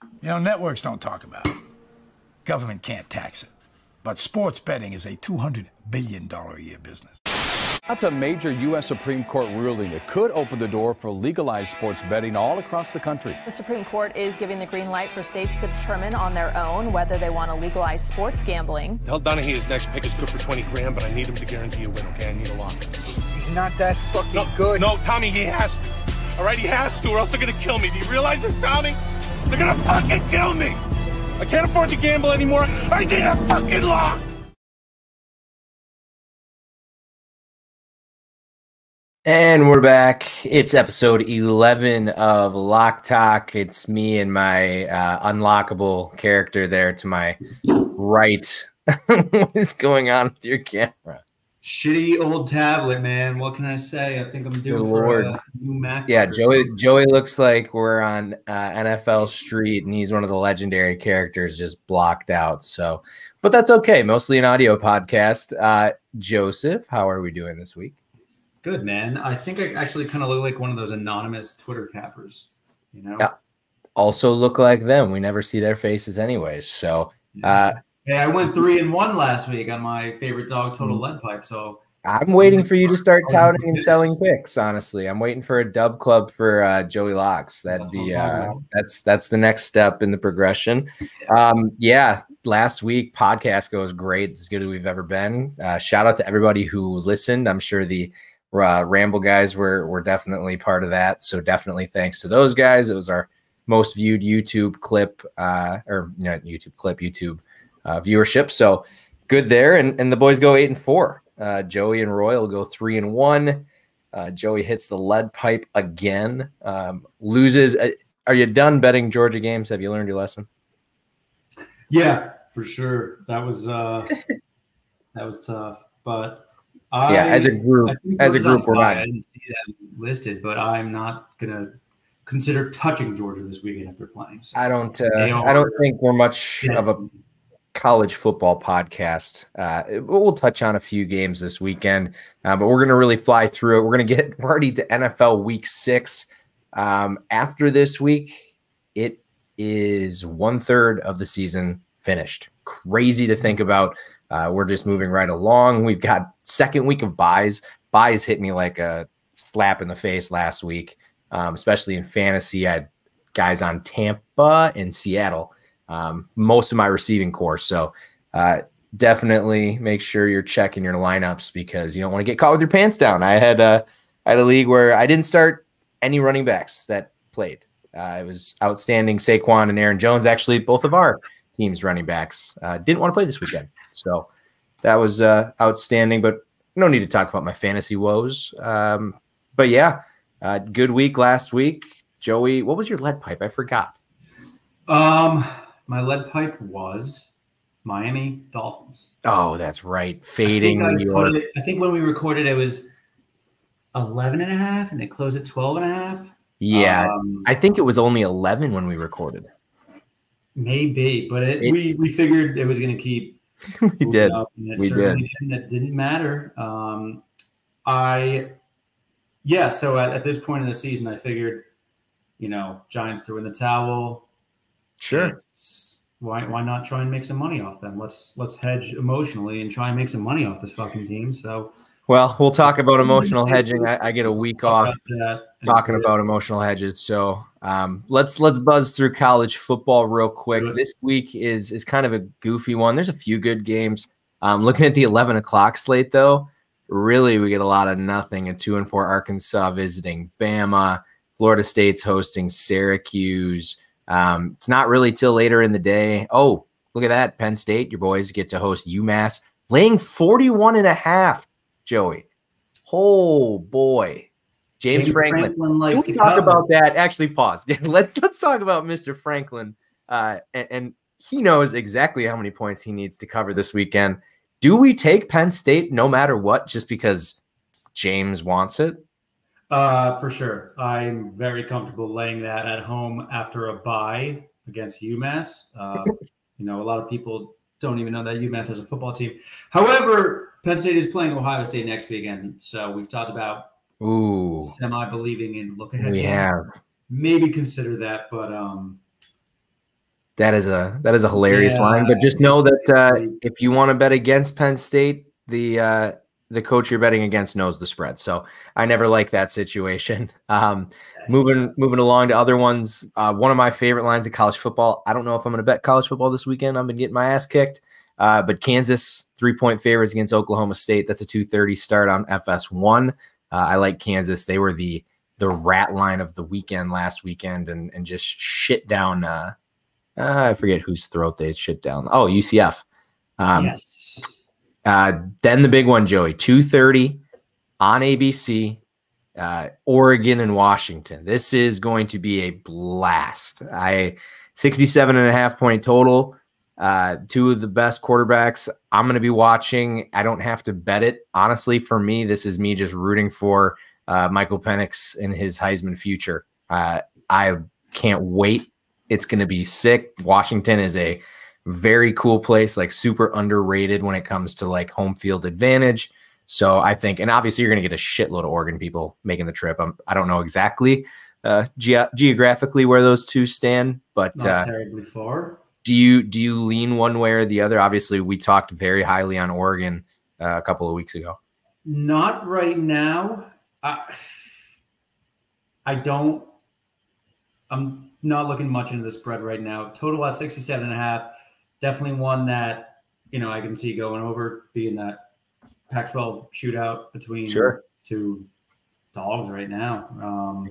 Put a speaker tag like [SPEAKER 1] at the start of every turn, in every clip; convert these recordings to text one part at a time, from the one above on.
[SPEAKER 1] You know, networks don't talk about it. Government can't tax it. But sports betting is a $200 billion a year business.
[SPEAKER 2] That's a major U.S. Supreme Court ruling that could open the door for legalized sports betting all across the country.
[SPEAKER 3] The Supreme Court is giving the green light for states to determine on their own whether they want to legalize sports gambling.
[SPEAKER 4] Tell Donahue his next pick is good for 20 grand, but I need him to guarantee a win, okay? I need a lock.
[SPEAKER 5] He's not that fucking good.
[SPEAKER 4] No, Tommy, he has to. All right, he has to, or else they're going to kill me. Do you realize this, Tommy? They're going to fucking kill me. I can't afford to gamble anymore. I need a fucking lock.
[SPEAKER 6] And we're back. It's episode 11 of Lock Talk. It's me and my unlockable character there to my right. What is going on with your camera?
[SPEAKER 7] Shitty old tablet, man. What can I say? I think I'm due for a new Mac.
[SPEAKER 6] Yeah, Joey looks like we're on NFL Street, and he's one of the legendary characters just blocked out. So, but that's okay. Mostly an audio podcast. Joseph, how are we doing this week?
[SPEAKER 7] Good, man. I think I actually kind of look like one of those anonymous Twitter cappers, you know?
[SPEAKER 6] Yeah. Also look like them. We never see their faces anyways. So,
[SPEAKER 7] hey, I went 3-1 last week on my favorite dog total lead pipe. So
[SPEAKER 6] I'm waiting for you to start touting and selling picks. Honestly, I'm waiting for a dub club for Joey Locks. That'd be that's the next step in the progression. Yeah, last week podcast goes great. It's as good as we've ever been. Shout out to everybody who listened. I'm sure the Ramble guys were definitely part of that. So definitely thanks to those guys. It was our most viewed YouTube clip, or not YouTube clip, YouTube viewership. So good there. And the boys go 8-4. Joey and Roy will go 3-1. Joey hits the lead pipe again. Loses. Are you done betting Georgia games? Have you learned your lesson?
[SPEAKER 7] Yeah, for sure. That was tough. But
[SPEAKER 6] as a group, we're not.
[SPEAKER 7] I didn't see them listed, but I'm not gonna consider touching Georgia this weekend if they're playing. So
[SPEAKER 6] I don't think we're much of a college football podcast. We'll touch on a few games this weekend, but we're going to really fly through it. We're going to get already to NFL Week 6. After this week, it is 1/3 of the season finished. Crazy to think about. We're just moving right along. We've got second week of buys. Buys hit me like a slap in the face last week, especially in fantasy. I had guys on Tampa and Seattle. Most of my receiving core. So definitely make sure you're checking your lineups because you don't want to get caught with your pants down. I had a league where I didn't start any running backs that played. It was outstanding. Saquon and Aaron Jones, actually, both of our team's running backs didn't want to play this weekend. So that was outstanding, but no need to talk about my fantasy woes. But yeah, good week last week. Joey, what was your lead pipe? I forgot.
[SPEAKER 7] My lead pipe was Miami Dolphins.
[SPEAKER 6] Oh, that's right. Fading.
[SPEAKER 7] I think when we recorded, it was 11.5 and it closed at 12.5.
[SPEAKER 6] Yeah. I think it was only 11 when we recorded.
[SPEAKER 7] Maybe, but we figured it was going to keep.
[SPEAKER 6] We did.
[SPEAKER 7] We did. It didn't matter. So at this point in the season, I figured, Giants threw in the towel.
[SPEAKER 6] Sure.
[SPEAKER 7] Why not try and make some money off them? Let's hedge emotionally and try and make some money off this fucking team. So,
[SPEAKER 6] well, we'll talk about emotional hedging. I get a week off talking about emotional hedges. So let's buzz through college football real quick. This week is kind of a goofy one. There's a few good games. Looking at the 11 o'clock slate, though, really we get a lot of nothing. A 2-4 Arkansas visiting Bama. Florida State's hosting Syracuse. It's not really till later in the day. Oh, look at that. Penn State, your boys get to host UMass, laying 41.5, Joey. Oh, boy. James Franklin likes to talk about that. Actually, pause. Let's talk about Mr. Franklin. And he knows exactly how many points he needs to cover this weekend. Do we take Penn State no matter what just because James wants it?
[SPEAKER 7] For sure. I'm very comfortable laying that at home after a bye against UMass. A lot of people don't even know that UMass has a football team. However, Penn State is playing Ohio State next weekend. So we've talked about semi-believing in look-ahead games.
[SPEAKER 6] We have.
[SPEAKER 7] Maybe consider that. But
[SPEAKER 6] That is a hilarious line. But just know that if you want to bet against Penn State, the coach you're betting against knows the spread. So I never like that situation. Moving along to other ones. One of my favorite lines of college football. I don't know if I'm going to bet college football this weekend. I've been getting my ass kicked. But Kansas 3-point favorites against Oklahoma State. That's a 2:30 start on FS1. I like Kansas. They were the rat line of the weekend last weekend and just shit down. I forget whose throat they shit down. Oh, UCF.
[SPEAKER 7] Yes.
[SPEAKER 6] Then the big one, Joey, 2:30 on ABC, Oregon and Washington. This is going to be a blast. 67.5 point total. Two of the best quarterbacks I'm going to be watching. I don't have to bet it. Honestly, for me, this is me just rooting for Michael Penix and his Heisman future. I can't wait. It's going to be sick. Washington is a very cool place, like super underrated when it comes to like home field advantage. So I think, and obviously you're going to get a shitload of Oregon people making the trip. I don't know exactly geographically where those two stand, but
[SPEAKER 7] not terribly far.
[SPEAKER 6] Do you lean one way or the other? Obviously, we talked very highly on Oregon a couple of weeks ago.
[SPEAKER 7] Not right now. I don't. I'm not looking much into the spread right now. Total at 67.5. Definitely one that, I can see going over, being that Pac-12 shootout between two dogs right now.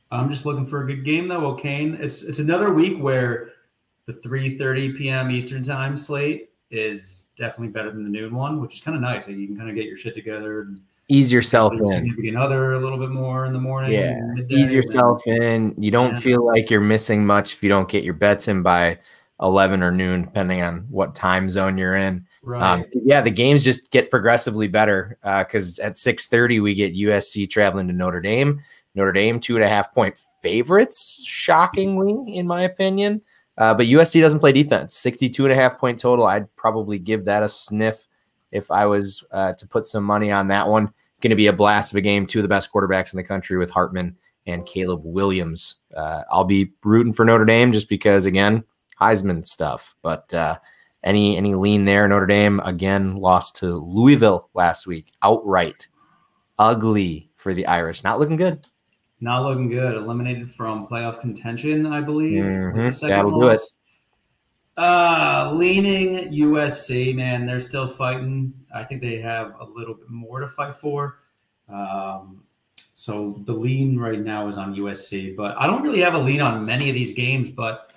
[SPEAKER 7] I'm just looking for a good game, though, O'Kane. It's another week where the 3:30 p.m. Eastern time slate is definitely better than the noon one, which is kind of nice. Like you can kind of get your shit together and
[SPEAKER 6] ease yourself in.
[SPEAKER 7] Significant other a little bit more in the morning.
[SPEAKER 6] Yeah, ease yourself in. You don't feel like you're missing much if you don't get your bets in by 11 or noon, depending on what time zone you're in.
[SPEAKER 7] Right.
[SPEAKER 6] The games just get progressively better because at 6:30 we get USC traveling to Notre Dame. Notre Dame 2.5 point favorites, shockingly, in my opinion. But USC doesn't play defense. 62.5 point total. I'd probably give that a sniff if I was to put some money on that one. Going to be a blast of a game. Two of the best quarterbacks in the country with Hartman and Caleb Williams. I'll be rooting for Notre Dame just because, again, Heisman stuff. But any lean there? Notre Dame, again, lost to Louisville last week. Outright. Ugly for the Irish. Not looking good.
[SPEAKER 7] Not looking good. Eliminated from playoff contention, I believe.
[SPEAKER 6] That'll do it.
[SPEAKER 7] Leaning USC, man. They're still fighting. I think they have a little bit more to fight for. So the lean right now is on USC. But I don't really have a lean on many of these games, but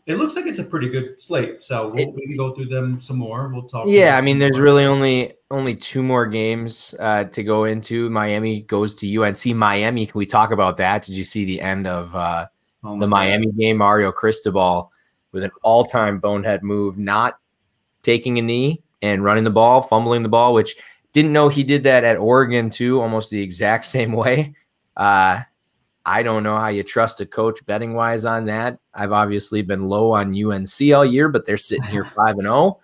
[SPEAKER 7] it looks like it's a pretty good slate. So we can go through them some more. We'll talk.
[SPEAKER 6] Yeah, I mean, there's really only two more games to go into. Miami goes to UNC. Miami, can we talk about that? Did you see the end of the Miami game? Mario Cristobal with an all-time bonehead move, not taking a knee and running the ball, fumbling the ball, which didn't know he did that at Oregon too, almost the exact same way. I don't know how you trust a coach betting-wise on that. I've obviously been low on UNC all year, but they're sitting here 5-0.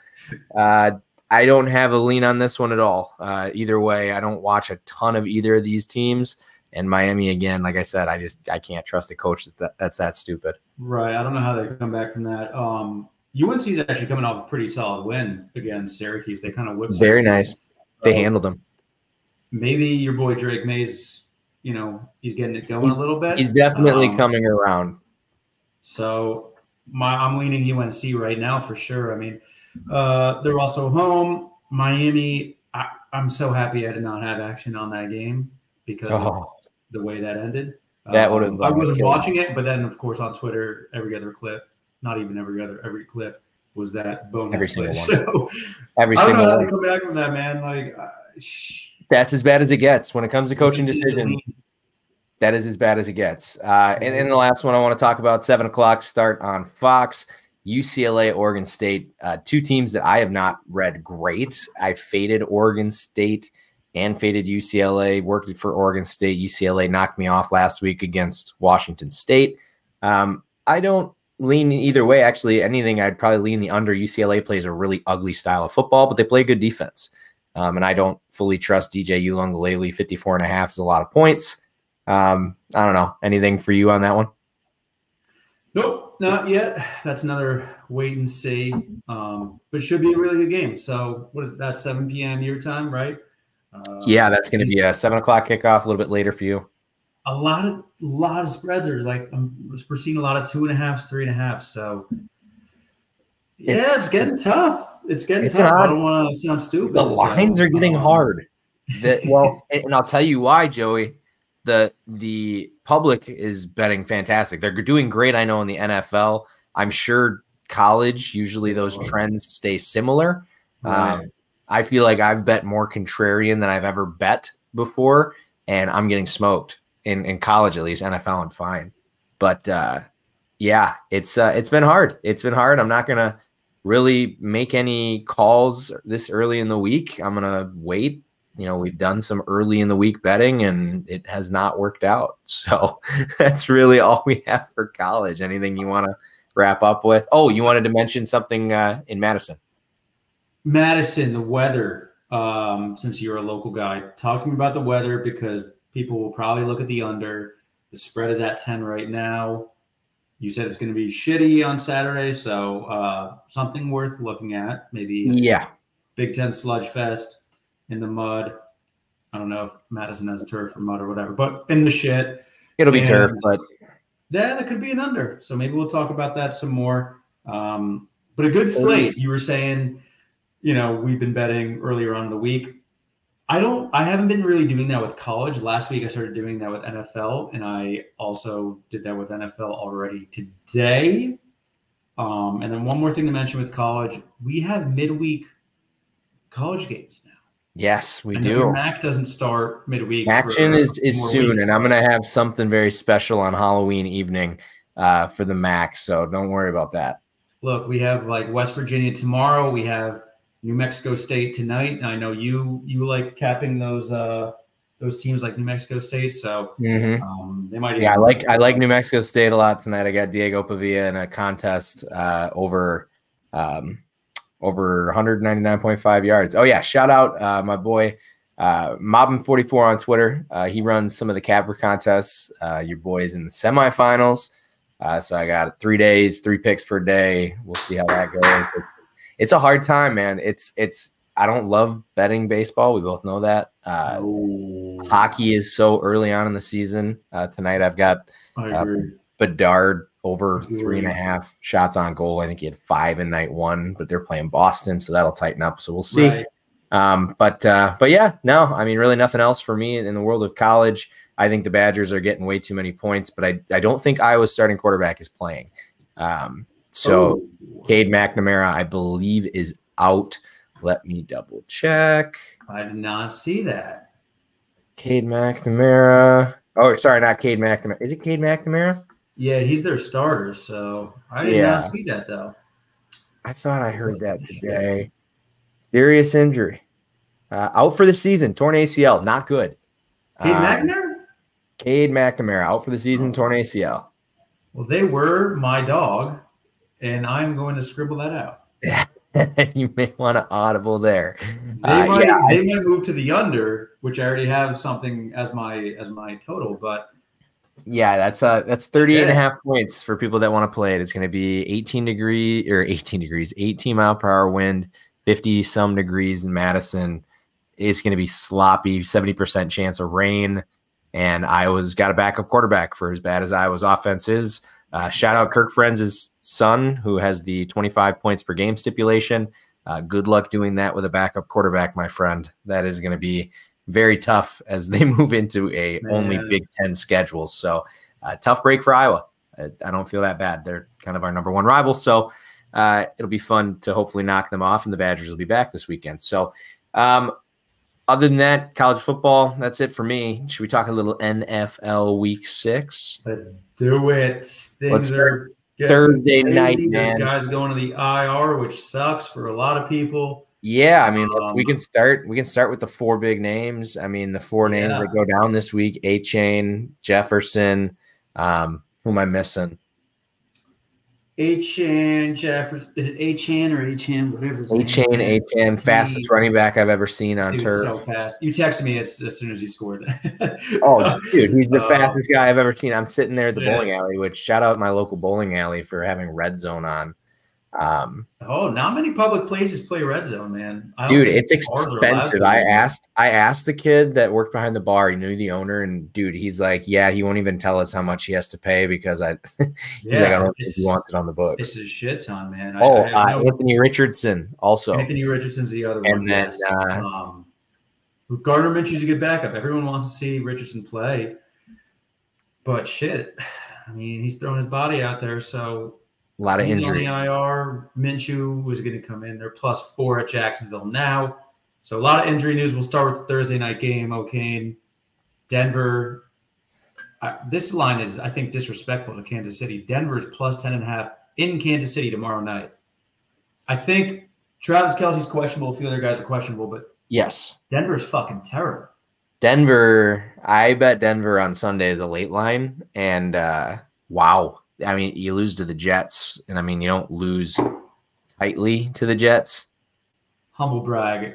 [SPEAKER 6] I don't have a lean on this one at all. Either way, I don't watch a ton of either of these teams. And Miami, again, like I said, I can't trust a coach that's that stupid.
[SPEAKER 7] Right. I don't know how they come back from that. UNC is actually coming off a pretty solid win against Syracuse. They kind of whipped.
[SPEAKER 6] Very nice. They handled them.
[SPEAKER 7] Maybe your boy Drake Mays, he's getting it going a little bit.
[SPEAKER 6] He's definitely coming around.
[SPEAKER 7] So I'm leaning UNC right now for sure. I mean, they're also home. Miami, I'm so happy I did not have action on that game because of the way that ended.
[SPEAKER 6] That would have.
[SPEAKER 7] I wasn't watching it, but then of course on Twitter, every clip was that bonehead.
[SPEAKER 6] Every single one.
[SPEAKER 7] So,
[SPEAKER 6] every
[SPEAKER 7] I don't
[SPEAKER 6] single
[SPEAKER 7] know how
[SPEAKER 6] one.
[SPEAKER 7] to come back from that, man. Like,
[SPEAKER 6] that's as bad as it gets when it comes to coaching decisions. That is as bad as it gets. And the last one I want to talk about, 7 o'clock start on Fox. UCLA, Oregon State, two teams that I have not read great. I faded Oregon State and faded UCLA, worked for Oregon State. UCLA knocked me off last week against Washington State. I don't lean either way. Actually, anything, I'd probably lean the under. UCLA plays a really ugly style of football, but they play good defense. And I don't fully trust DJ Uiagalelei. 54.5 is a lot of points. I don't know. Anything for you on that one?
[SPEAKER 7] Nope. not yet. That's another wait and see. But it should be a really good game. So what is that? 7 p.m. your time, right?
[SPEAKER 6] Yeah, that's going to be a 7 o'clock kickoff. A little bit later for you.
[SPEAKER 7] A lot of spreads are like we're seeing a lot of 2.5s, 3.5. So it's getting tough. It's getting tough. I don't want to sound stupid.
[SPEAKER 6] The lines are getting hard. And I'll tell you why, Joey. The public is betting fantastic. They're doing great, I know, in the NFL. I'm sure college, usually those trends stay similar.
[SPEAKER 7] Right.
[SPEAKER 6] I feel like I've bet more contrarian than I've ever bet before, and I'm getting smoked in college, at least. NFL, I'm fine. But yeah, it's been hard. It's been hard. I'm not gonna really make any calls this early in the week. I'm gonna wait. We've done some early in the week betting and it has not worked out. So that's really all we have for college. Anything you want to wrap up with? Oh, you wanted to mention something in Madison.
[SPEAKER 7] Madison, the weather, since you're a local guy, talk to me about the weather because people will probably look at the under. The spread is at 10 right now. You said it's going to be shitty on Saturday, so something worth looking at. Maybe Big Ten Sludge Fest in the mud. I don't know if Madison has turf or mud or whatever, but in the shit.
[SPEAKER 6] It'll be turf, but
[SPEAKER 7] then it could be an under. So maybe we'll talk about that some more. But a good slate. You were saying, we've been betting earlier on in the week. I haven't been really doing that with college. Last week I started doing that with NFL, and I also did that with NFL already today. And then one more thing to mention with college, we have midweek college games now.
[SPEAKER 6] Yes, we do.
[SPEAKER 7] MAC doesn't start midweek.
[SPEAKER 6] Action is soon, and I'm going to have something very special on Halloween evening for the MAC, so don't worry about that.
[SPEAKER 7] Look, we have like West Virginia tomorrow. We have New Mexico State tonight. And I know you like capping those teams like New Mexico State, so they might.
[SPEAKER 6] Yeah, I like New Mexico State a lot tonight. I got Diego Pavia in a contest over 199.5 yards. Oh yeah, shout out my boy Mobbin44 on Twitter. He runs some of the capper contests. Your boy's in the semifinals. So I got 3 days, 3 picks per day. We'll see how that goes. It's a hard time, man. I don't love betting baseball. We both know that. Hockey is so early on in the season. Tonight I've got Bedard over 3.5 shots on goal. I think he had 5 in night 1, but they're playing Boston, so that'll tighten up. So we'll see. Right. But yeah, no, I mean, really nothing else for me in the world of college. I think the Badgers are getting way too many points, but I don't think Iowa's starting quarterback is playing. So Cade McNamara, I believe, is out. Let me double check.
[SPEAKER 7] I did not see that.
[SPEAKER 6] Cade McNamara. Oh, sorry, not Cade McNamara. Is it Cade McNamara?
[SPEAKER 7] Yeah, he's their starter, so I did not see that, though.
[SPEAKER 6] I thought I heard that today. Serious injury. Out for the season, torn ACL, not good.
[SPEAKER 7] Cade McNamara?
[SPEAKER 6] Cade McNamara, out for the season, torn ACL.
[SPEAKER 7] Well, they were my dog, and I'm going to scribble that out.
[SPEAKER 6] You may want to audible there.
[SPEAKER 7] They might move to the under, which I already have something as my total, but
[SPEAKER 6] yeah, that's 38.5 points for people that want to play it. It's going to be 18 mile per hour wind, 50 some degrees in Madison. It's going to be sloppy, 70% chance of rain, and Iowa's got a backup quarterback for as bad as Iowa's offense is. Shout out Kirk Friends' son, who has the 25 points per game stipulation. Good luck doing that with a backup quarterback, my friend. That is going to be very tough as they move into a only Big Ten schedule. So tough break for Iowa. I don't feel that bad. They're kind of our number one rival. So it'll be fun to hopefully knock them off, and the Badgers will be back this weekend. So other than that, college football, that's it for me. Should we talk a little NFL Week 6?
[SPEAKER 7] Let's do it. Things are
[SPEAKER 6] Thursday night, man.
[SPEAKER 7] There's guys going to the IR, which sucks for a lot of people.
[SPEAKER 6] Yeah, I mean, we can start with the 4 big names. I mean, the 4 names that go down this week: A-Chain, Jefferson. Who am I missing?
[SPEAKER 7] Achan Jefferson. Is it Achan or Achan? Whatever.
[SPEAKER 6] Achan, fastest running back I've ever seen on turf.
[SPEAKER 7] So fast. You texted me as soon as he scored.
[SPEAKER 6] Oh, dude, he's the fastest guy I've ever seen. I'm sitting there at the bowling alley, which shout out my local bowling alley for having Red Zone on.
[SPEAKER 7] Not many public places play Red Zone, man.
[SPEAKER 6] Dude, it's expensive. I asked the kid that worked behind the bar. He knew the owner, and dude, he's like, yeah, he won't even tell us how much he has to pay because I don't think he wants it on the books.
[SPEAKER 7] It's a shit ton, man.
[SPEAKER 6] Anthony Richardson also.
[SPEAKER 7] Anthony Richardson's the other one.
[SPEAKER 6] And then
[SPEAKER 7] Gardner Minshew's a good backup. Everyone wants to see Richardson play, but shit, I mean, he's throwing his body out there, so.
[SPEAKER 6] A lot of injury.
[SPEAKER 7] On the IR. Minshew was going to come in. They're +4 at Jacksonville now. So a lot of injury news. We'll start with the Thursday night game. O'Kane, Denver. This line is, I think, disrespectful to Kansas City. Denver's +10.5 in Kansas City tomorrow night. I think Travis Kelce's questionable. A few other guys are questionable, but
[SPEAKER 6] yes,
[SPEAKER 7] Denver's fucking terrible.
[SPEAKER 6] Denver. I bet Denver on Sunday is a late line, and wow. I mean, you lose to the Jets, and I mean, you don't lose tightly to the Jets.
[SPEAKER 7] Humble brag.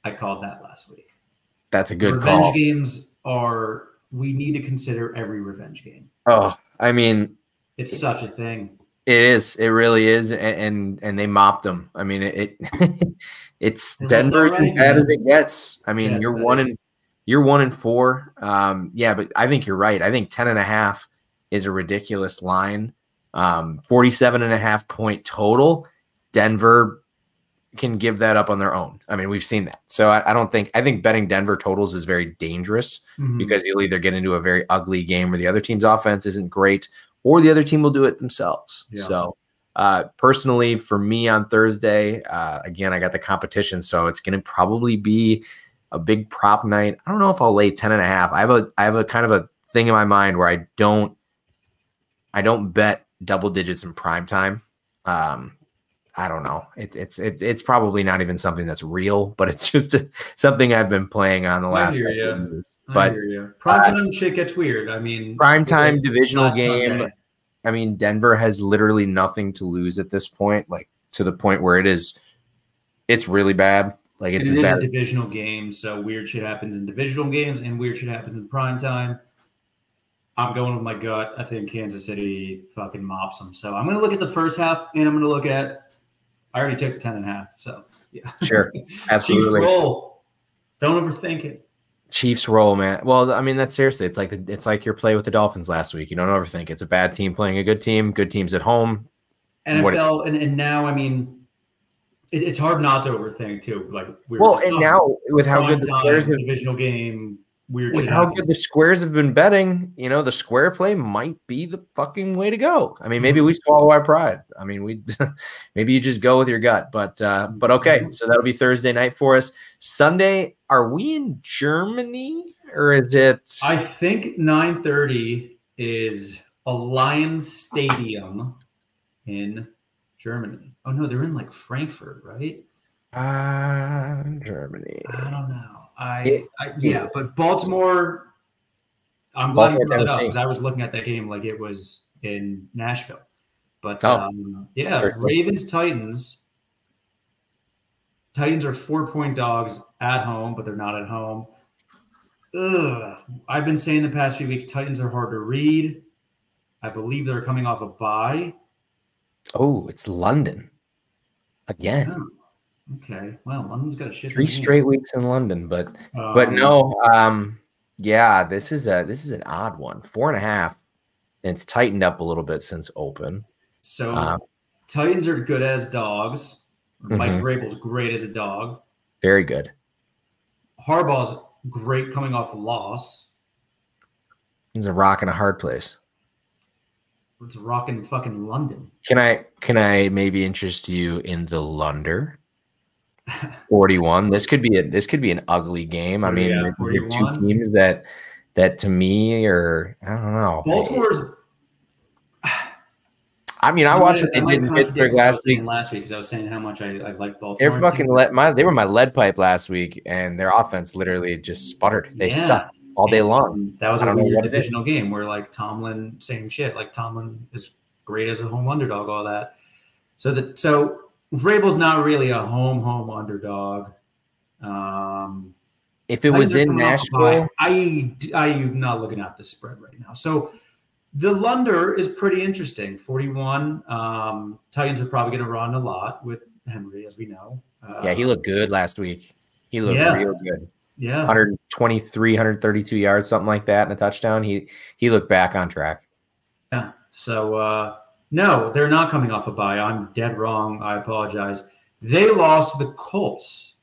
[SPEAKER 7] I called that last week.
[SPEAKER 6] That's a good
[SPEAKER 7] revenge
[SPEAKER 6] call.
[SPEAKER 7] Games are, we need to consider every revenge game.
[SPEAKER 6] Oh, I mean,
[SPEAKER 7] it's such a thing.
[SPEAKER 6] It is. It really is. And they mopped them. I mean, it's Denver's as bad as it gets. I mean, you're 1-4. Yeah, but I think you're right. I think 10.5 is a ridiculous line. 47.5 point total. Denver can give that up on their own. I mean, we've seen that. So I think betting Denver totals is very dangerous because you'll either get into a very ugly game where the other team's offense isn't great or the other team will do it themselves. Yeah. So personally, for me on Thursday, again, I got the competition. So it's going to probably be a big prop night. I don't know if I'll lay 10.5. I have a kind of a thing in my mind where I don't bet double digits in prime time. I don't know. It's probably not even something that's real, but it's just something I've been playing on the last couple years. But
[SPEAKER 7] prime time shit gets weird. I mean,
[SPEAKER 6] prime time divisional game. Sunday. I mean, Denver has literally nothing to lose at this point, like to the point where it's really bad. Like it's
[SPEAKER 7] a divisional game, so weird shit happens in divisional games and weird shit happens in prime time. I'm going with my gut. I think Kansas City fucking mops them. So I'm going to look at the first half, and I'm going to look at – I already took 10.5. So, yeah.
[SPEAKER 6] Sure. Absolutely.
[SPEAKER 7] Chiefs roll. Don't overthink it.
[SPEAKER 6] Chiefs roll, man. Well, I mean, that's seriously. It's like your play with the Dolphins last week. You don't overthink. It's a bad team playing a good team. Good teams at home.
[SPEAKER 7] NFL, and now, I mean, it's hard not to overthink, too. Like
[SPEAKER 6] and now with how good the Squares have –
[SPEAKER 7] divisional game – weird
[SPEAKER 6] with how good the Squares have been betting, the square play might be the fucking way to go. I mean, maybe we swallow our pride. I mean, maybe you just go with your gut. But okay, so that'll be Thursday night for us. Sunday, are we in Germany or is it?
[SPEAKER 7] I think 9:30 is Allianz Stadium in Germany. Oh no, they're in like Frankfurt, right?
[SPEAKER 6] Germany.
[SPEAKER 7] I don't know. But Baltimore, I'm glad you brought it up because I was looking at that game like it was in Nashville. But Ravens, Titans. Titans are 4-point dogs at home, but they're not at home. I've been saying the past few weeks, Titans are hard to read. I believe they're coming off a bye.
[SPEAKER 6] Oh, it's London again.
[SPEAKER 7] Yeah. Okay, well, London's got a shit.
[SPEAKER 6] 3 straight weeks in London, but no, this is an odd one. 4.5, and it's tightened up a little bit since open.
[SPEAKER 7] So Titans are good as dogs. Mike Vrabel's great as a dog.
[SPEAKER 6] Very good.
[SPEAKER 7] Harbaugh's great coming off a loss.
[SPEAKER 6] He's a rock in a hard place.
[SPEAKER 7] It's a rock in fucking London.
[SPEAKER 6] Can I maybe interest you in the Lunder? 41. This could be an ugly game. I mean, two teams that to me are, I don't know.
[SPEAKER 7] Baltimore's.
[SPEAKER 6] I mean, I watched what they did in Pittsburgh last week.
[SPEAKER 7] Because I was saying how much I like Baltimore.
[SPEAKER 6] They're fucking they were my lead pipe last week, and their offense literally just sputtered. They suck all day long.
[SPEAKER 7] That was a weird divisional game where like Tomlin, same shit. Like Tomlin is great as a home underdog, all that. So Vrabel's not really a home underdog.
[SPEAKER 6] If it was in Nashville,
[SPEAKER 7] I'm not looking at the spread right now. So the Lunder is pretty interesting. 41. Titans are probably going to run a lot with Henry, as we know.
[SPEAKER 6] Yeah, he looked good last week. He looked real good.
[SPEAKER 7] Yeah,
[SPEAKER 6] 123, 132 yards, something like that, and a touchdown. He looked back on track.
[SPEAKER 7] Yeah. So no, they're not coming off a bye. I'm dead wrong. I apologize. They lost to the Colts.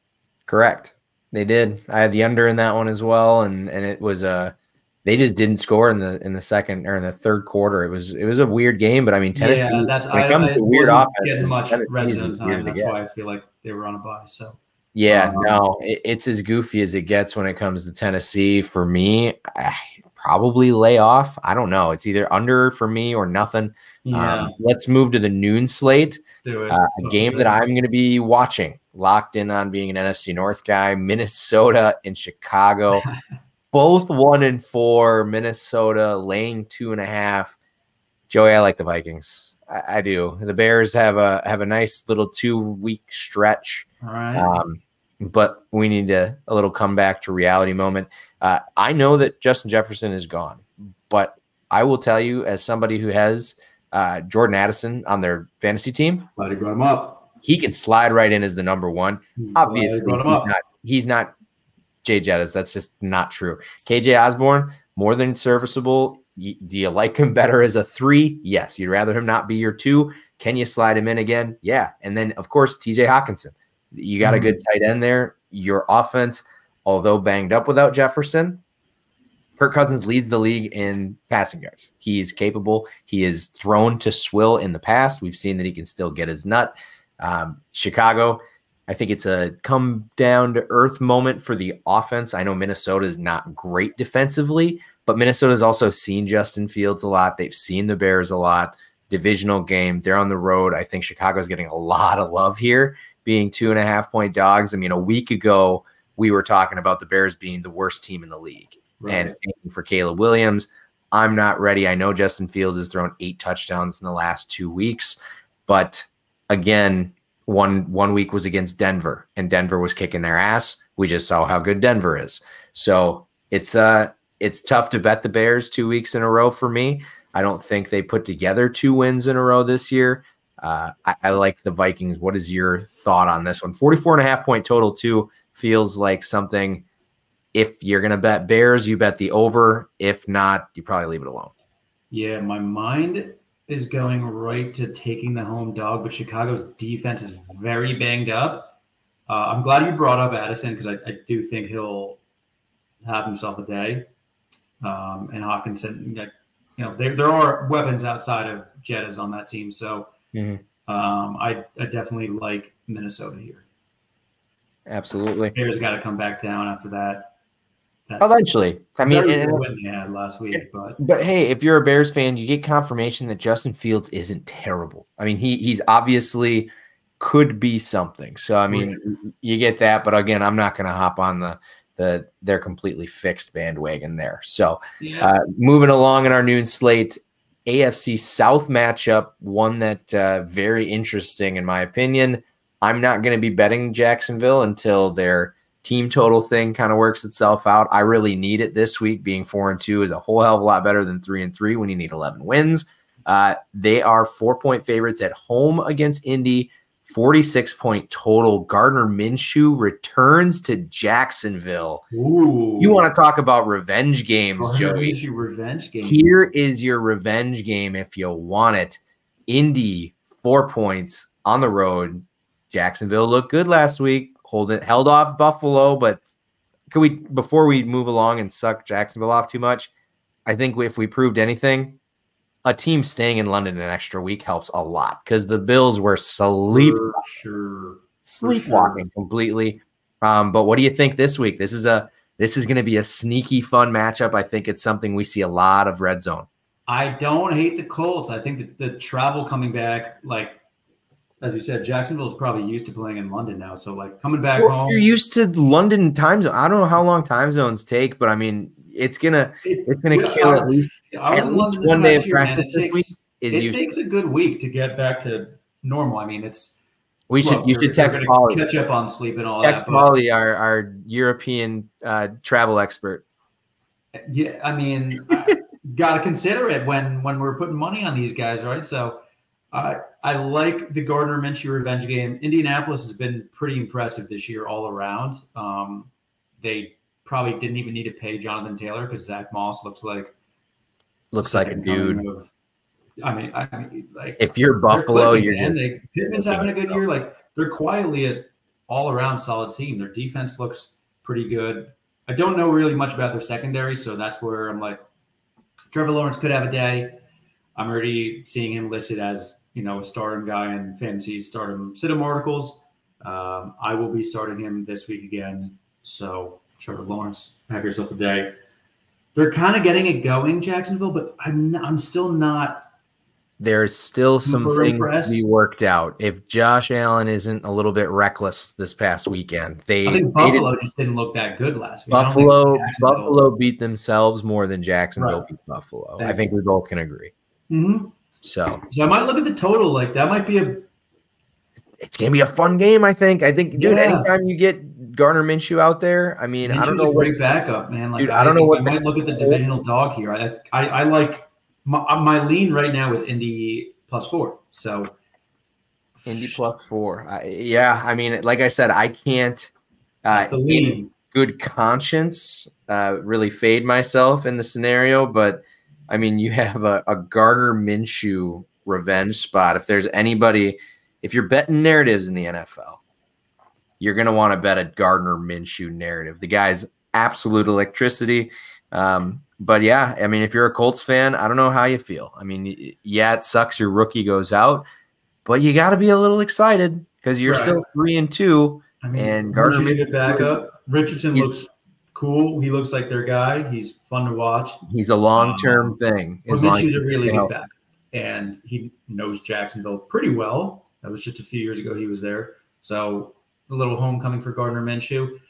[SPEAKER 6] Correct. They did. I had the under in that one as well, and it was they just didn't score in the second or in the third quarter. It was a weird game, but I mean Tennessee.
[SPEAKER 7] Yeah, that's
[SPEAKER 6] weird offense.
[SPEAKER 7] Getting much red zone time. That's why I feel like they were on a bye. So
[SPEAKER 6] yeah, no, it's as goofy as it gets when it comes to Tennessee. For me, I probably lay off. I don't know. It's either under for me or nothing.
[SPEAKER 7] Yeah.
[SPEAKER 6] Let's move to the noon slate.
[SPEAKER 7] Do it.
[SPEAKER 6] A game that I'm going to be watching, locked in on being an NFC North guy. Minnesota and Chicago, both 1-4. Minnesota laying 2.5. Joey, I like the Vikings. I do. The Bears have a nice little 2-week stretch.
[SPEAKER 7] All right.
[SPEAKER 6] But we need a little comeback to reality moment. I know that Justin Jefferson is gone, but I will tell you, as somebody who has Jordan Addison on their fantasy team,
[SPEAKER 7] Glad he brought him up.
[SPEAKER 6] he can slide right in as the number one. Obviously, he's not Jay Jettis. That's just not true. KJ Osborne, more than serviceable. Do you like him better as a 3? Yes. You'd rather him not be your 2. Can you slide him in again? Yeah. And then, of course, TJ Hawkinson. You got a good tight end there. Your offense, although banged up without Jefferson, Kirk Cousins leads the league in passing yards. He's capable. He is thrown to swill in the past. We've seen that he can still get his nut. Chicago, I think it's a come down to earth moment for the offense. I know Minnesota is not great defensively, but Minnesota's also seen Justin Fields a lot. They've seen the Bears a lot. Divisional game. They're on the road. I think Chicago's getting a lot of love here, being 2.5-point dogs. I mean, a week ago, we were talking about the Bears being the worst team in the league. Right. And thinking for Caleb Williams, I'm not ready. I know Justin Fields has thrown 8 touchdowns in the last 2 weeks, but again, one week was against Denver, and Denver was kicking their ass. We just saw how good Denver is. So it's tough to bet the Bears 2 weeks in a row for me. I don't think they put together 2 wins in a row this year. I like the Vikings. What is your thought on this one? 44.5-point total too feels like something. If you're going to bet Bears, you bet the over. If not, you probably leave it alone.
[SPEAKER 7] Yeah, my mind is going right to taking the home dog, but Chicago's defense is very banged up. I'm glad you brought up Addison because I do think he'll have himself a day. And Hawkinson, there are weapons outside of Jettas on that team. So I definitely like Minnesota here.
[SPEAKER 6] Absolutely.
[SPEAKER 7] Bears got to come back down after that.
[SPEAKER 6] Eventually. I mean,
[SPEAKER 7] win they had last week,
[SPEAKER 6] but hey, if you're a Bears fan, you get confirmation that Justin Fields isn't terrible. I mean, he's obviously could be something. So I mean, you get that, but again, I'm not going to hop on they're completely fixed bandwagon there. So moving along in our noon slate, AFC South matchup, one that very interesting in my opinion. I'm not going to be betting Jacksonville until their team total thing kind of works itself out. I really need it this week. Being 4-2 is a whole hell of a lot better than 3-3 when you need 11 wins. They are 4-point favorites at home against Indy. 46-point total. Gardner Minshew returns to Jacksonville.
[SPEAKER 7] Ooh.
[SPEAKER 6] You want to talk about revenge games, Joey?
[SPEAKER 7] Revenge game.
[SPEAKER 6] Here is your revenge game if you want it. Indy, 4 points on the road. Jacksonville looked good last week. Held off Buffalo, but before we move along and suck Jacksonville off too much, I think if we proved anything, a team staying in London an extra week helps a lot because the Bills were sleepwalking completely. But what do you think this week? This is going to be a sneaky fun matchup. I think it's something we see a lot of red zone. I
[SPEAKER 7] don't hate the Colts. I think that the travel coming back, as you said, Jacksonville's probably used to playing in London now. So, coming back home.
[SPEAKER 6] You're used to London time zone. I don't know how long time zones take, but I mean, it's gonna kill at least one day of practice this week.
[SPEAKER 7] it takes a good week to get back to normal. I mean,
[SPEAKER 6] you should text Pauly.
[SPEAKER 7] Catch up on sleep and all
[SPEAKER 6] text
[SPEAKER 7] that.
[SPEAKER 6] Text Pauly, our European travel expert.
[SPEAKER 7] Yeah, I mean, got to consider it when we're putting money on these guys, right? So I like the Gardner Minshew revenge game. Indianapolis has been pretty impressive this year all around. They probably didn't even need to pay Jonathan Taylor because Zach Moss looks like
[SPEAKER 6] a dude.
[SPEAKER 7] I mean, like
[SPEAKER 6] if you're Buffalo,
[SPEAKER 7] Pittman's having a good year. Like they're quietly an all-around solid team. Their defense looks pretty good. I don't know really much about their secondary, so that's where I'm like, Trevor Lawrence could have a day. I'm already seeing him listed as, a stardom guy in fantasy stardom sit-em articles. I will be starting him this week again. So Trevor Lawrence, have yourself a day. They're kind of getting it going, Jacksonville, but I'm still not.
[SPEAKER 6] There's still some things
[SPEAKER 7] impressed.
[SPEAKER 6] to be worked out. If Josh Allen isn't a little bit reckless this past weekend,
[SPEAKER 7] I think Buffalo just didn't look that good last week.
[SPEAKER 6] Buffalo beat themselves more than Jacksonville beat Buffalo. I think we both can agree.
[SPEAKER 7] Mm-hmm.
[SPEAKER 6] So
[SPEAKER 7] I might look at the total. Like that might be
[SPEAKER 6] it's gonna be a fun game. I think, dude. Anytime you get Gardner Minshew out there, I mean,
[SPEAKER 7] Minshew's
[SPEAKER 6] I don't know.
[SPEAKER 7] A great backup, man. Like,
[SPEAKER 6] dude, I don't know what.
[SPEAKER 7] I might look at the divisional dog here. I like. My lean right now is Indy +4. So
[SPEAKER 6] Indy +4. Yeah, I mean, like I said, I can't in good conscience really fade myself in the scenario. But I mean, you have a Gardner Minshew revenge spot. If there's anybody, if you're betting narratives in the NFL, you're going to want to bet a Gardner Minshew narrative. The guy's absolute electricity. But yeah, I mean, if you're a Colts fan, I don't know how you feel. I mean, yeah, it sucks your rookie goes out, but you got to be a little excited because you're still 3-2.
[SPEAKER 7] I mean,
[SPEAKER 6] and
[SPEAKER 7] Gardner Minshew back up. Richardson looks cool. He looks like their guy. He's fun to watch.
[SPEAKER 6] He's a long-term thing.
[SPEAKER 7] Minshew's a really good back, and he knows Jacksonville pretty well. That was just a few years ago he was there. So a little homecoming for Gardner Minshew.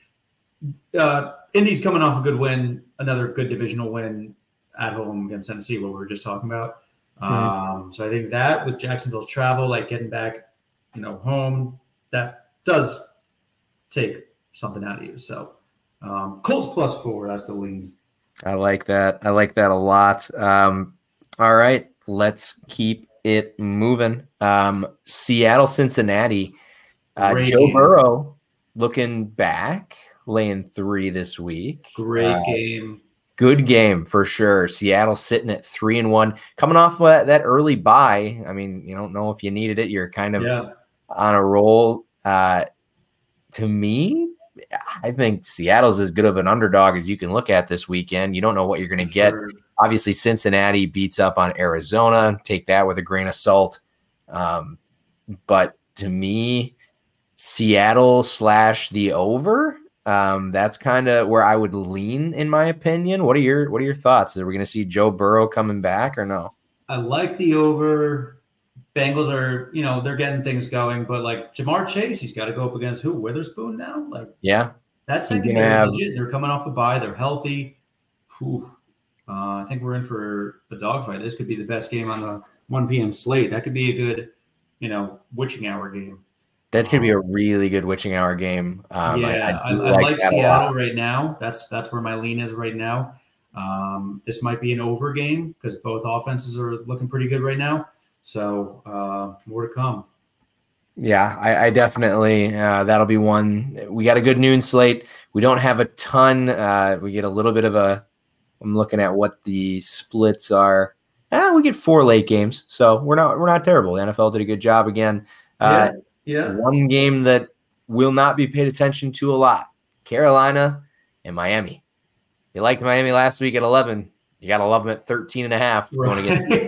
[SPEAKER 7] Indy's coming off a good win, another good divisional win at home against Tennessee, what we were just talking about. So I think that with Jacksonville's travel, like getting back, home, that does take something out of you. So Colts +4, that's the lean.
[SPEAKER 6] I like that. I like that a lot. All right, let's keep it moving. Seattle, Cincinnati. Joe Burrow looking back. Laying 3 this week.
[SPEAKER 7] Great game.
[SPEAKER 6] Good game for sure. Seattle sitting at 3-1, coming off that early bye. I mean, you don't know if you needed it. You're kind of on a roll. To me, I think Seattle's as good of an underdog as you can look at this weekend. You don't know what you're going to get. Obviously, Cincinnati beats up on Arizona. Take that with a grain of salt. But to me, Seattle / the over. That's kind of where I would lean, in my opinion. What are your thoughts? Are we going to see Joe Burrow coming back or no?
[SPEAKER 7] I like the over. Bengals are, they're getting things going, but like Jamar Chase, he's got to go up against who? Witherspoon now? Like,
[SPEAKER 6] yeah,
[SPEAKER 7] that's legit. They're coming off a bye. They're healthy. I think we're in for a dogfight. This could be the best game on the 1 p.m. slate. That could be a good, witching hour game.
[SPEAKER 6] That could be a really good witching hour game.
[SPEAKER 7] I like Seattle right now. That's where my lean is right now. This might be an over game because both offenses are looking pretty good right now. So more to come.
[SPEAKER 6] Yeah, I definitely that'll be one. We got a good noon slate. We don't have a ton. We get a little bit of a. I'm looking at what the splits are. We get 4 late games, so we're not terrible. The NFL did a good job again.
[SPEAKER 7] Yeah.
[SPEAKER 6] One game that will not be paid attention to a lot, Carolina and Miami. You liked Miami last week at 11. You got to love them at 13.5 going against the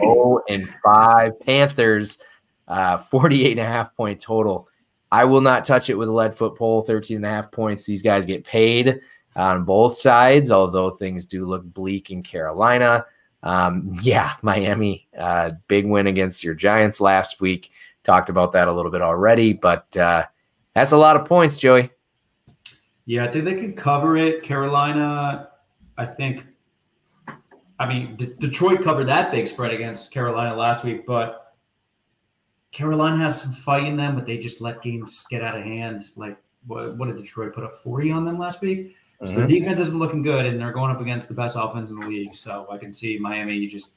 [SPEAKER 6] 0-5 Panthers, 48.5 point total. I will not touch it with a lead foot pole, 13.5 points. These guys get paid on both sides, although things do look bleak in Carolina. Miami, big win against your Giants last week. Talked about that a little bit already, but that's a lot of points, Joey.
[SPEAKER 7] Yeah, I think they can cover it. Carolina, I think I mean, Detroit covered that big spread against Carolina last week, but Carolina has some fight in them, but they just let games get out of hand. Like, what did Detroit put up 40 on them last week? So their defense isn't looking good, and they're going up against the best offense in the league. So I can see Miami just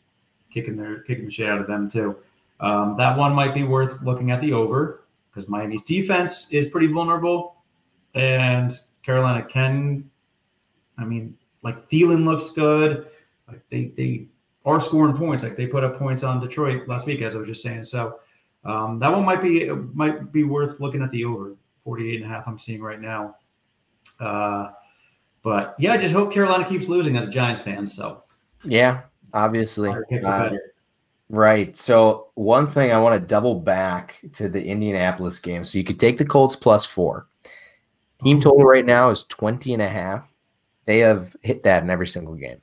[SPEAKER 7] kicking the shit out of them too. That one might be worth looking at the over because Miami's defense is pretty vulnerable, and Carolina can. I mean, like Thielen looks good. Like they are scoring points. Like they put up points on Detroit last week, as I was just saying. So that one might be worth looking at the over 48.5. I'm seeing right now. But yeah, I just hope Carolina keeps losing as a Giants fan. So
[SPEAKER 6] yeah, obviously. Right. So one thing I want to double back to the Indianapolis game. So you could take the Colts +4. Team total right now is 20.5. They have hit that in every single game.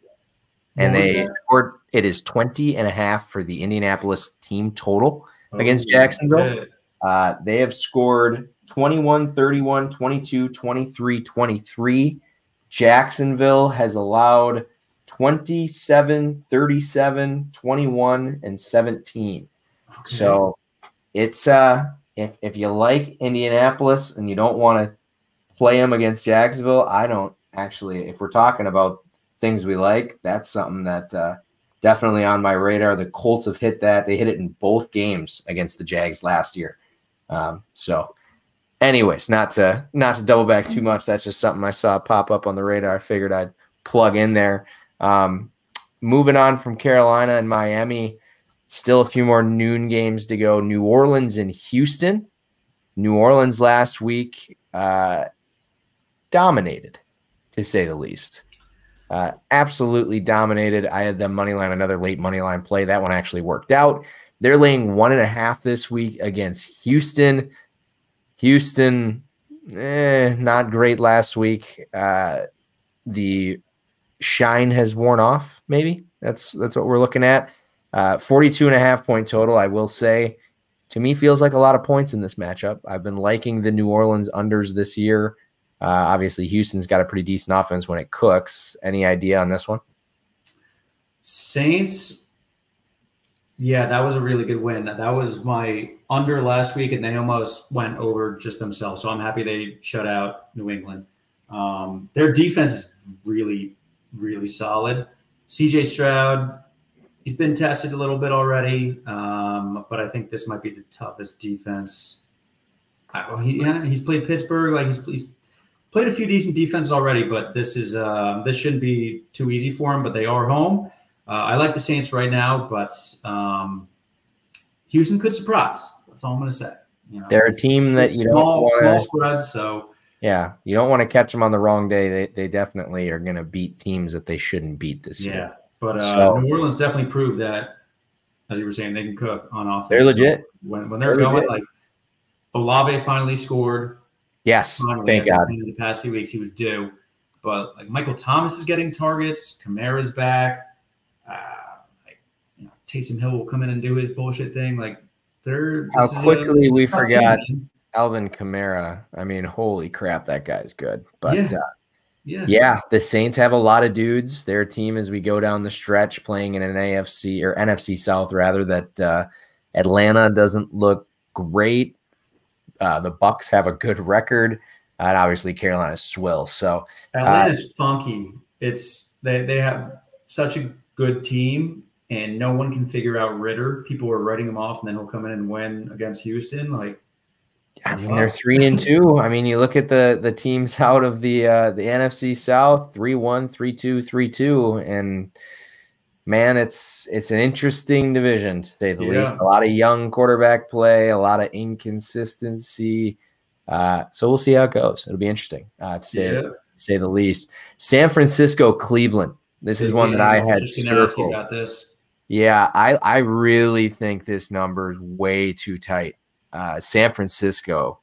[SPEAKER 6] And they scored, it is 20.5 for the Indianapolis team total against Jacksonville. They have scored 21, 31, 22, 23, 23. Jacksonville has allowed 27, 37, 21, and 17. Okay. So it's if you like Indianapolis and you don't want to play them against Jacksonville, I don't actually. If we're talking about things we like, that's something that definitely on my radar. The Colts have hit that. They hit it in both games against the Jags last year. So anyways, not to double back too much. That's just something I saw pop up on the radar. I figured I'd plug in there. Moving on from Carolina and Miami, still a few more noon games to go. New Orleans and Houston. New Orleans last week dominated, to say the least. Absolutely dominated. I had them money line, another late money line play. That one actually worked out. They're laying 1.5 this week against Houston. Houston, not great last week. The shine has worn off, maybe. That's what we're looking at. 42.5 point total, I will say. To me, feels like a lot of points in this matchup. I've been liking the New Orleans unders this year. Obviously, Houston's got a pretty decent offense when it cooks. Any idea on this one?
[SPEAKER 7] Saints, yeah, that was a really good win. That was my under last week, and they almost went over just themselves. So I'm happy they shut out New England. Their defense is really, really solid. CJ Stroud, he's been tested a little bit already, but I think this might be the toughest defense. He's played Pittsburgh. Like he's played a few decent defenses already, but this shouldn't be too easy for him. But they are home. I like the Saints right now, but Houston could surprise. That's all I'm going to say. You know,
[SPEAKER 6] they're a team that you
[SPEAKER 7] small spread, so
[SPEAKER 6] yeah, you don't want to catch them on the wrong day. They definitely are going to beat teams that they shouldn't beat this year.
[SPEAKER 7] Yeah, but New Orleans definitely proved that, as you were saying, they can cook on offense.
[SPEAKER 6] They're legit.
[SPEAKER 7] So when they're going, legit. Like Olave finally scored.
[SPEAKER 6] Yes, thank God.
[SPEAKER 7] In the past few weeks, he was due, but like Michael Thomas is getting targets. Kamara's back. Taysom Hill will come in and do his bullshit thing. Like
[SPEAKER 6] how quickly we forgot Alvin Kamara. I mean, holy crap, that guy's good. But yeah, the Saints have a lot of dudes. They're a team as we go down the stretch playing in an AFC or NFC South rather that Atlanta doesn't look great. The Bucks have a good record, and obviously Carolina's swill. So
[SPEAKER 7] Atlanta's funky. They have such a good team, and no one can figure out Ritter. People are writing him off, and then he'll come in and win against Houston. Like,
[SPEAKER 6] I mean, they're 3-2. I mean, you look at the teams out of the NFC South, 3-1, 3-2, 3-2, and man, it's an interesting division to say the least. A lot of young quarterback play, a lot of inconsistency. So we'll see how it goes. It'll be interesting to say the least. San Francisco, Cleveland. This is one that I had circled.
[SPEAKER 7] About this.
[SPEAKER 6] Yeah, I really think this number is way too tight. San Francisco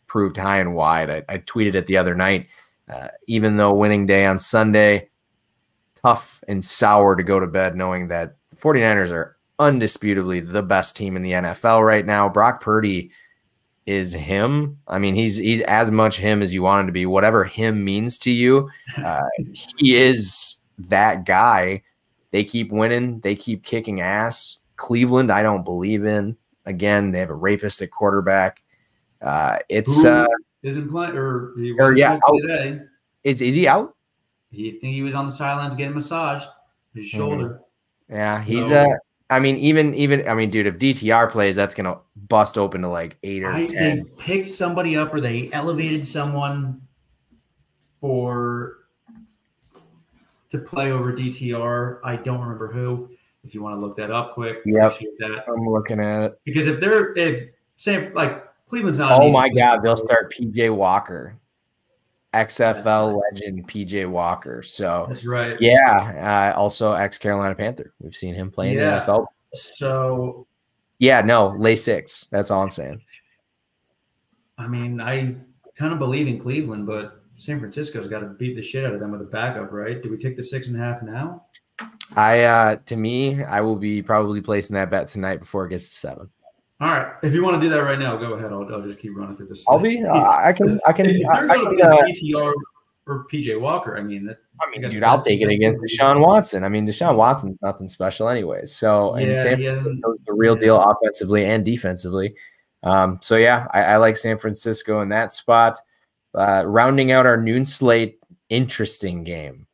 [SPEAKER 6] proved high and wide. I tweeted it the other night. Even though winning day on Sunday, tough and sour to go to bed knowing that the 49ers are undisputably the best team in the NFL right now. Brock Purdy is him. I mean, he's as much him as you want him to be. Whatever him means to you, he is that guy. They keep winning. They keep kicking ass. Cleveland, I don't believe in. Again, they have a rapist at quarterback.
[SPEAKER 7] Isn't playing today.
[SPEAKER 6] Is he out?
[SPEAKER 7] He think he was on the sidelines getting massaged his shoulder.
[SPEAKER 6] Yeah, he's even dude, if DTR plays, that's gonna bust open to like 8 or 10.
[SPEAKER 7] They picked somebody up, or they elevated someone to play over DTR. I don't remember who. If you want to look that up quick,
[SPEAKER 6] that. I'm looking at it.
[SPEAKER 7] Because if Cleveland's not.
[SPEAKER 6] Oh my God, they'll start PJ Walker, XFL legend PJ Walker. So
[SPEAKER 7] that's right.
[SPEAKER 6] Yeah, also ex-Carolina Panther. We've seen him play in the NFL.
[SPEAKER 7] So
[SPEAKER 6] yeah, no, lay 6. That's all I'm saying.
[SPEAKER 7] I mean, I kind of believe in Cleveland, but San Francisco's got to beat the shit out of them with a backup, right? Do we take the 6.5 now?
[SPEAKER 6] To me, I will be probably placing that bet tonight before it gets to 7.
[SPEAKER 7] All right. If you want to do that right now, go ahead. I'll just keep running through this.
[SPEAKER 6] I can.
[SPEAKER 7] DTR or PJ Walker. I mean,
[SPEAKER 6] dude, I'll take it against Deshaun Watson. I mean, Deshaun Watson's nothing special anyways. So, and San Francisco's the real deal offensively and defensively. I like San Francisco in that spot. Rounding out our noon slate, interesting game.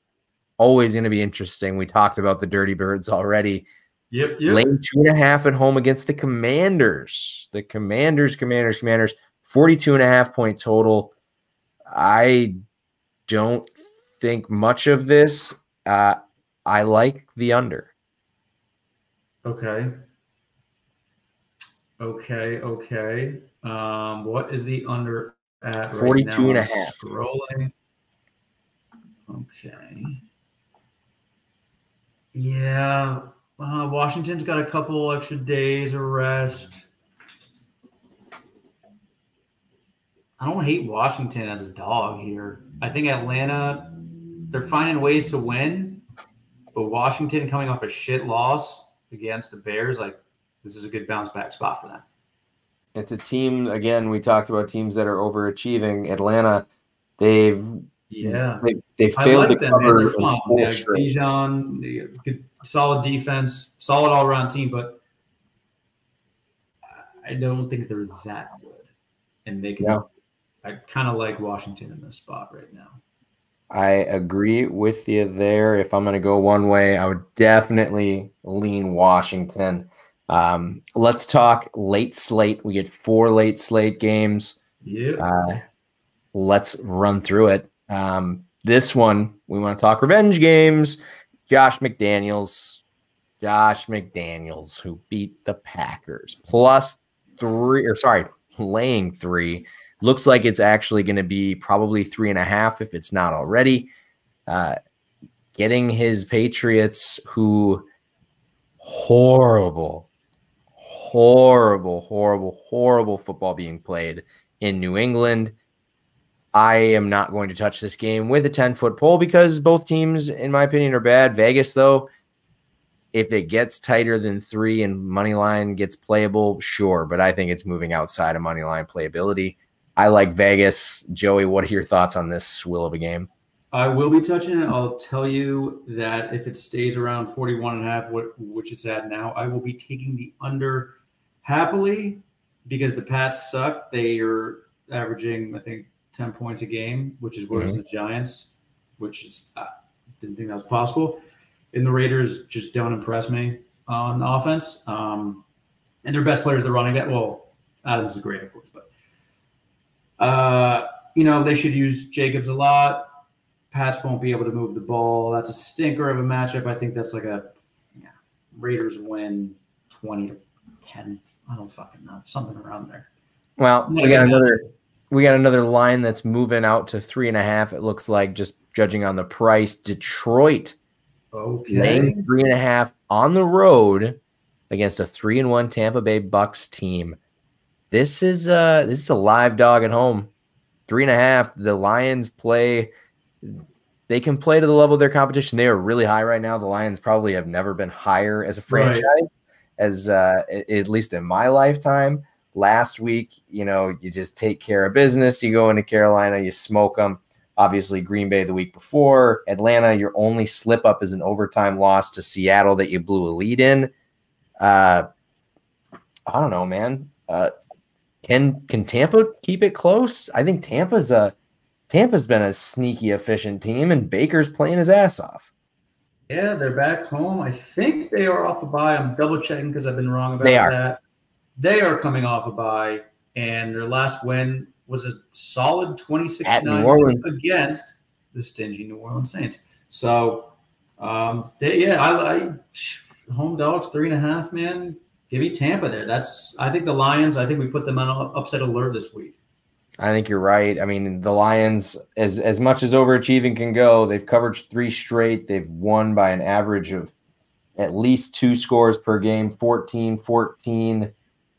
[SPEAKER 6] Always going to be interesting. We talked about the Dirty Birds already.
[SPEAKER 7] Yep.
[SPEAKER 6] Laying 2.5 at home against the Commanders. The Commanders, 42.5 point total. I don't think much of this. I like the under.
[SPEAKER 7] Okay. What is the under at
[SPEAKER 6] 42.5?
[SPEAKER 7] Scrolling. Okay. Yeah. Washington's got a couple extra days of rest. I don't hate Washington as a dog here. I think Atlanta, they're finding ways to win, but Washington coming off a shit loss against the Bears, this is a good bounce back spot for them.
[SPEAKER 6] It's a team, again, we talked about teams that are overachieving. Atlanta, they've failed to cover.
[SPEAKER 7] Bijan, good, solid defense, solid all-around team, but I don't think they're that good. And they can.
[SPEAKER 6] No.
[SPEAKER 7] I kind of like Washington in this spot right now.
[SPEAKER 6] I agree with you there. If I'm going to go one way, I would definitely lean Washington. Let's talk late slate. We get 4 late slate games.
[SPEAKER 7] Yeah.
[SPEAKER 6] Let's run through it. This one, we want to talk revenge games. Josh McDaniels, who beat the Packers, laying 3. Looks like it's actually going to be probably 3.5 if it's not already. Getting his Patriots, who horrible football being played in New England. I am not going to touch this game with a 10-foot pole because both teams, in my opinion, are bad. Vegas, though, if it gets tighter than 3 and money line gets playable, sure, but I think it's moving outside of money line playability. I like Vegas. Joey, what are your thoughts on this swill of a game?
[SPEAKER 7] I will be touching it. I'll tell you that if it stays around 41.5, which it's at now, I will be taking the under happily because the Pats suck. They are averaging, I think, 10 points a game, which is worse than the Giants, which is didn't think that was possible. And the Raiders just don't impress me on offense. And their best players, the running back. Well, Adams is great, of course, but they should use Jacobs a lot. Pats won't be able to move the ball. That's a stinker of a matchup. I think that's like Raiders win 20-10. I don't fucking know. Something around there.
[SPEAKER 6] Well, we got another line that's moving out to 3.5. It looks like, just judging on the price. Detroit, laying 3.5 on the road against a 3-1 Tampa Bay Bucks team. This is a live dog at home. 3.5. The Lions play. They can play to the level of their competition. They are really high right now. The Lions probably have never been higher as a franchise, as at least in my lifetime. Last week, you just take care of business. You go into Carolina, you smoke them. Obviously, Green Bay the week before. Atlanta, your only slip up is an overtime loss to Seattle that you blew a lead in. I don't know, man. Can Tampa keep it close? I think Tampa's been a sneaky, efficient team, and Baker's playing his ass off.
[SPEAKER 7] Yeah, they're back home. I think they are off a bye. I'm double checking because I've been wrong about that. They are coming off a bye, and their last win was a solid 26-9 against the stingy New Orleans Saints. So, I home dogs 3.5, man. Give me Tampa there. I think the Lions. I think we put them on upset alert this week.
[SPEAKER 6] I think you're right. I mean, the Lions, as much as overachieving can go, they've covered 3 straight. They've won by an average of at least 2 scores per game, 14, 14,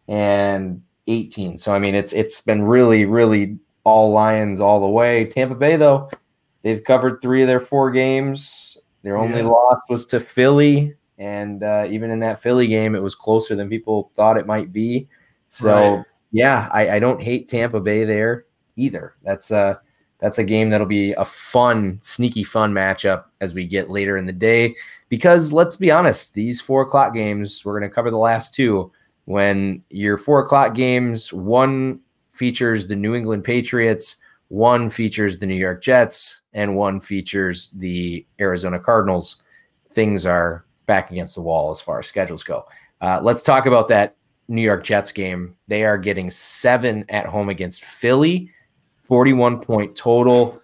[SPEAKER 6] and 18. So, I mean, it's been really, really all Lions all the way. Tampa Bay, though, they've covered 3 of their 4 games. Their only loss was to Philly, and even in that Philly game, it was closer than people thought it might be. So, yeah, I don't hate Tampa Bay there either. That's a game that'll be a fun, sneaky fun matchup as we get later in the day. Because let's be honest, these 4 o'clock games, we're going to cover the last 2. When your 4 o'clock games, one features the New England Patriots, one features the New York Jets, and one features the Arizona Cardinals, things are back against the wall as far as schedules go. Let's talk about that New York Jets game. They are getting 7 at home against Philly, 41-point total.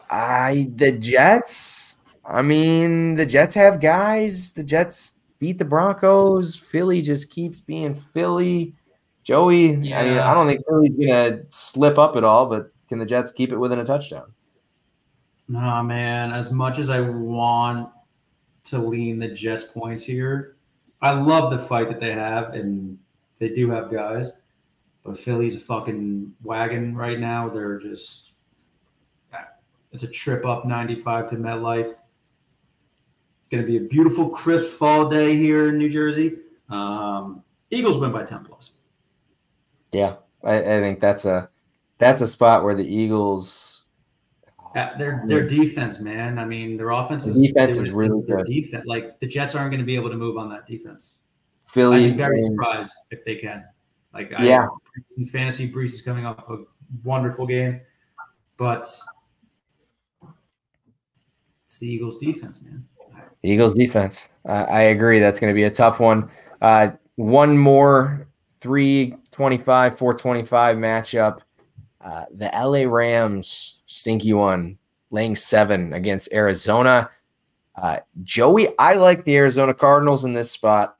[SPEAKER 6] The Jets have guys. The Jets beat the Broncos. Philly just keeps being Philly. Joey, I mean, I don't think Philly's going to slip up at all, but can the Jets keep it within a touchdown?
[SPEAKER 7] Nah, man. As much as I want to lean the Jets points here, I love the fight that they have, and they do have guys. But Philly's a fucking wagon right now. They're just – it's a trip up 95 to MetLife. It's going to be a beautiful, crisp fall day here in New Jersey. Eagles win by 10+.
[SPEAKER 6] Yeah, I think that's a spot where the Eagles
[SPEAKER 7] their defense, man. I mean, their offense is
[SPEAKER 6] really good.
[SPEAKER 7] Defense, like the Jets aren't going to be able to move on that defense.
[SPEAKER 6] Philly,
[SPEAKER 7] I'd be very surprised if they can. In fantasy, Brees is coming off a wonderful game, but it's the Eagles' defense, man.
[SPEAKER 6] The Eagles' defense. I agree. That's going to be a tough one. One more 325, 425 matchup. The LA Rams, stinky one, laying 7 against Arizona. Joey, I like the Arizona Cardinals in this spot.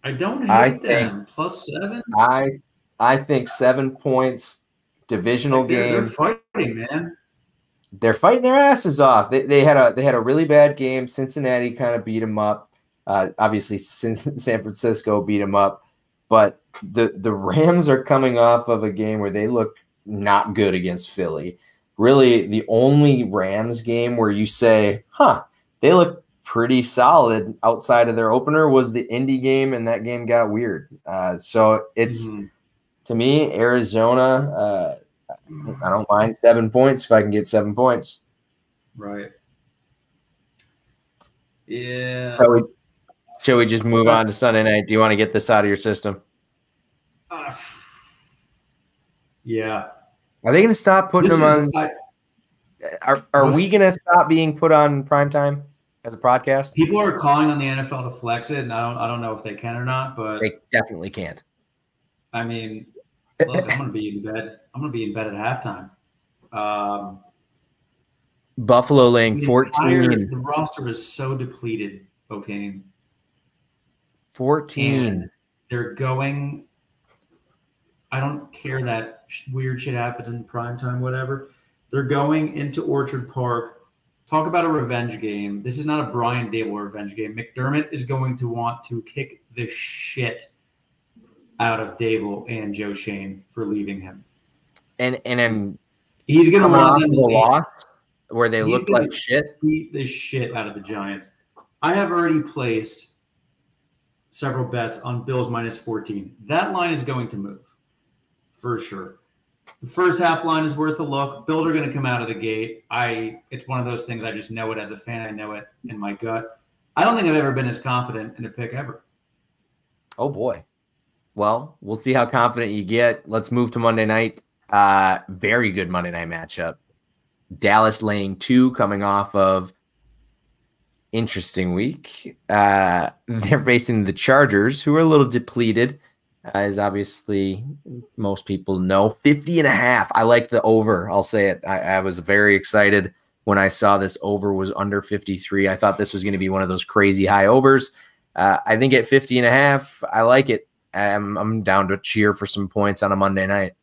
[SPEAKER 7] I don't hate them. +7?
[SPEAKER 6] I think 7 points, divisional game.
[SPEAKER 7] They're fighting, man.
[SPEAKER 6] They're fighting their asses off. They had a really bad game. Cincinnati kind of beat them up. Obviously, San Francisco beat them up. But the Rams are coming off of a game where they look not good against Philly. Really, the only Rams game where you say, they look pretty solid outside of their opener was the Indy game, and that game got weird. So it's, to me, Arizona, I don't mind 7 points if I can get 7 points.
[SPEAKER 7] Right. Yeah.
[SPEAKER 6] Shall we just move on to Sunday night? Do you want to get this out of your system?
[SPEAKER 7] Yeah.
[SPEAKER 6] Are they going to stop putting them on? Are we going to stop being put on primetime as a podcast?
[SPEAKER 7] People are calling on the NFL to flex it, and I don't know if they can or not, but
[SPEAKER 6] they definitely can't.
[SPEAKER 7] I mean, look, I'm going to be in bed. I'm going to be in bed at halftime.
[SPEAKER 6] Buffalo laying 14.
[SPEAKER 7] The roster is so depleted, O'Kane.
[SPEAKER 6] 14.
[SPEAKER 7] And they're going. I don't care that weird shit happens in primetime, whatever. They're going into Orchard Park. Talk about a revenge game. This is not a Brian Dable revenge game. McDermott is going to want to kick the shit out of Dable and Joe Shane for leaving him.
[SPEAKER 6] And
[SPEAKER 7] he's going to want them to
[SPEAKER 6] loss where they look like shit.
[SPEAKER 7] Beat the shit out of the Giants. I have already placed several bets on Bills -14. That line is going to move for sure. The first half line is worth a look. Bills are going to come out of the gate. It's one of those things I just know it as a fan. I know it in my gut. I don't think I've ever been as confident in a pick ever.
[SPEAKER 6] Oh, boy. Well, we'll see how confident you get. Let's move to Monday night. Very good Monday night matchup. Dallas laying 2 coming off of interesting week. They're facing the Chargers, who are a little depleted, as obviously most people know. 50.5. I like the over. I'll say it. I was very excited when I saw this over was under 53. I thought this was going to be one of those crazy high overs. I think at 50.5, I like it. I'm down to cheer for some points on a Monday night.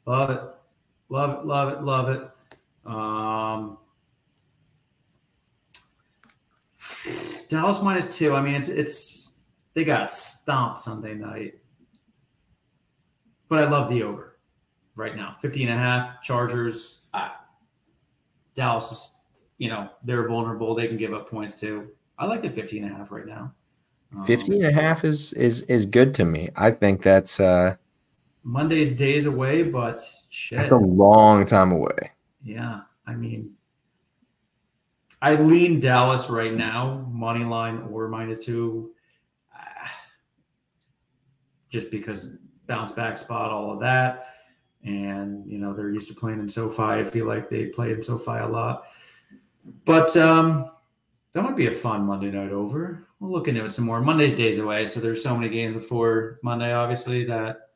[SPEAKER 7] Love it. Love it. Love it. Love it. Dallas -2. I mean, it's they got stomped Sunday night, but I love the over right now. 50.5 Chargers. Dallas is, they're vulnerable. They can give up points too. I like the 50.5 right now.
[SPEAKER 6] 50.5 is good to me. I think that's
[SPEAKER 7] Monday's days away, but shit.
[SPEAKER 6] That's a long time away.
[SPEAKER 7] Yeah. I mean, I lean Dallas right now, money line or -2, just because bounce back spot, all of that. And, they're used to playing in SoFi. I feel like they play in SoFi a lot. But that might be a fun Monday night over. We'll look into it some more. Monday's days away, so there's so many games before Monday, obviously, that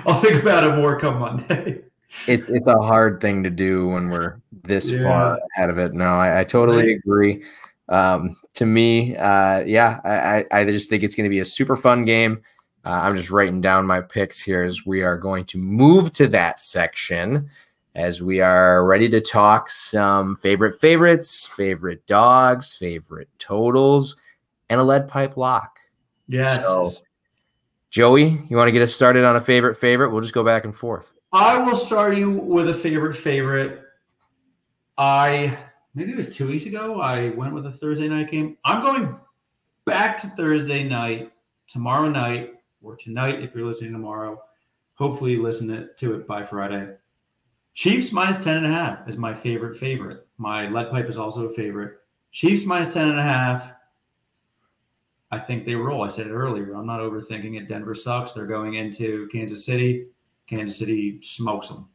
[SPEAKER 7] I'll think about it more come Monday.
[SPEAKER 6] It's a hard thing to do when we're this far ahead of it. No, I totally agree. To me, I just think it's going to be a super fun game. I'm just writing down my picks here as we are going to move to that section as we are ready to talk some favorite favorites, favorite dogs, favorite totals, and a lead pipe lock.
[SPEAKER 7] Yes. So,
[SPEAKER 6] Joey, you want to get us started on a favorite favorite? We'll just go back and forth.
[SPEAKER 7] I will start you with a favorite favorite. Maybe it was 2 weeks ago, I went with a Thursday night game. I'm going back to Thursday night, tomorrow night, or tonight if you're listening tomorrow. Hopefully you listen to it by Friday. Chiefs -10.5 is my favorite. My lead pipe is also a favorite. Chiefs -10.5. I think they roll. I said it earlier. I'm not overthinking it. Denver sucks. They're going into Kansas City. Kansas City smokes them.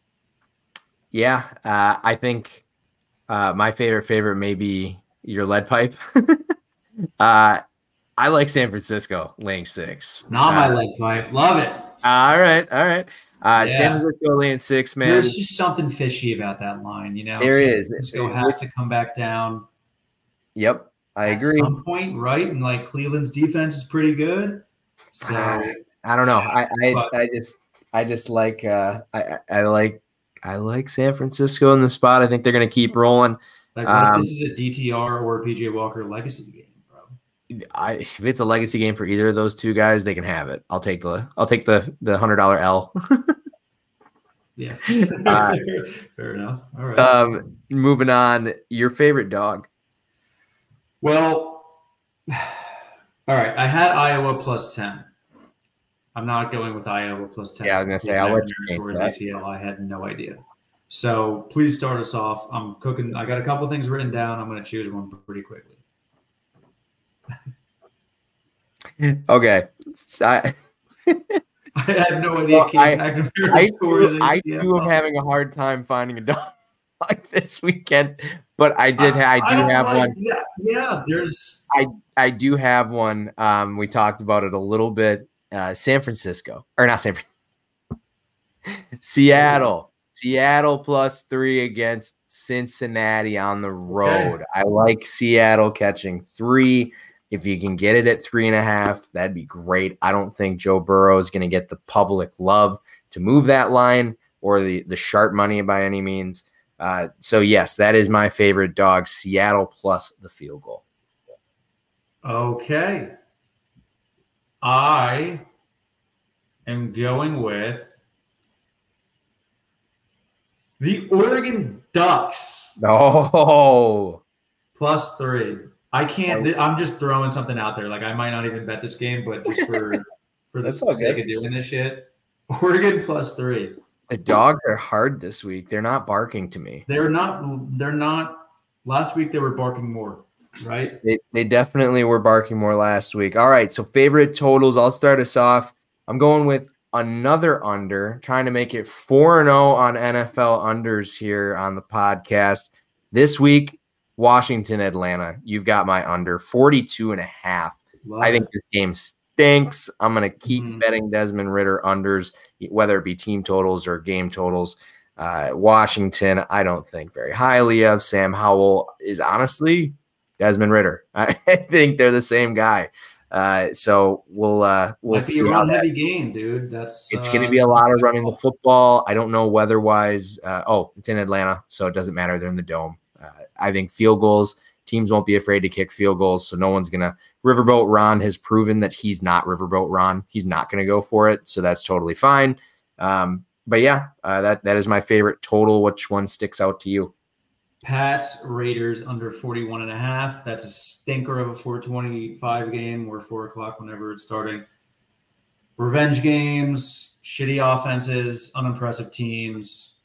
[SPEAKER 6] Yeah, I think my favorite may be your lead pipe. I like San Francisco laying 6.
[SPEAKER 7] Not my lead pipe. Love it.
[SPEAKER 6] All right. San Francisco laying 6, man.
[SPEAKER 7] There's just something fishy about that line,
[SPEAKER 6] There is.
[SPEAKER 7] San Francisco has to come back down.
[SPEAKER 6] Yep, I agree.
[SPEAKER 7] At some point, right? And Cleveland's defense is pretty good. So
[SPEAKER 6] I don't know. I just like I like San Francisco in the spot. I think they're going to keep rolling.
[SPEAKER 7] What if this is a DTR or a PJ Walker legacy game, bro?
[SPEAKER 6] If it's a legacy game for either of those two guys, they can have it. I'll take the $100 L.
[SPEAKER 7] Yeah, fair enough. All right.
[SPEAKER 6] Moving on, your favorite dog.
[SPEAKER 7] Well, all right. I had Iowa +10. I'm not going with Iowa +10.
[SPEAKER 6] Yeah, I was going to say, I'll let you
[SPEAKER 7] towards ACL. I had no idea. So please start us off. I'm cooking. I got a couple things written down. I'm going to choose one pretty quickly.
[SPEAKER 6] Okay.
[SPEAKER 7] I had no idea.
[SPEAKER 6] Well, I too am having a hard time finding a dog like this weekend, but I do have one.
[SPEAKER 7] Yeah, there's.
[SPEAKER 6] I do have one. We talked about it a little bit. San Francisco, or not San Francisco. Seattle +3 against Cincinnati on the road. Okay. I like Seattle catching 3. If you can get it at 3.5, that'd be great. I don't think Joe Burrow is going to get the public love to move that line or the sharp money by any means. So yes, that is my favorite dog, Seattle plus the field goal.
[SPEAKER 7] Okay. I am going with the Oregon Ducks.
[SPEAKER 6] Oh,
[SPEAKER 7] +3. I can't. I'm just throwing something out there. I might not even bet this game, but just for the sake of doing this shit, Oregon +3.
[SPEAKER 6] The dogs are hard this week. They're not barking to me.
[SPEAKER 7] They're not. Last week they were barking more, right?
[SPEAKER 6] They definitely were barking more last week. All right, so favorite totals. I'll start us off. I'm going with another under, trying to make it 4-0 on NFL unders here on the podcast. This week, Washington, Atlanta. You've got my under 42.5. I think this game stinks. I'm going to keep betting Desmond Ridder unders, whether it be team totals or game totals. Washington, I don't think very highly of. Sam Howell is honestly Desmond Ridder. I think they're the same guy. So we'll see.
[SPEAKER 7] Might be a run-heavy game, dude. It's
[SPEAKER 6] going to be a lot of running the football. I don't know weather-wise. It's in Atlanta, so it doesn't matter. They're in the Dome. I think field goals. Teams won't be afraid to kick field goals, so no one's going to – Riverboat Ron has proven that he's not Riverboat Ron. He's not going to go for it, so that's totally fine. But, yeah, that is my favorite total. Which one sticks out to you?
[SPEAKER 7] Pats, Raiders under 41.5. That's a stinker of a 4:25 game or 4 o'clock whenever it's starting. Revenge games, shitty offenses, unimpressive teams,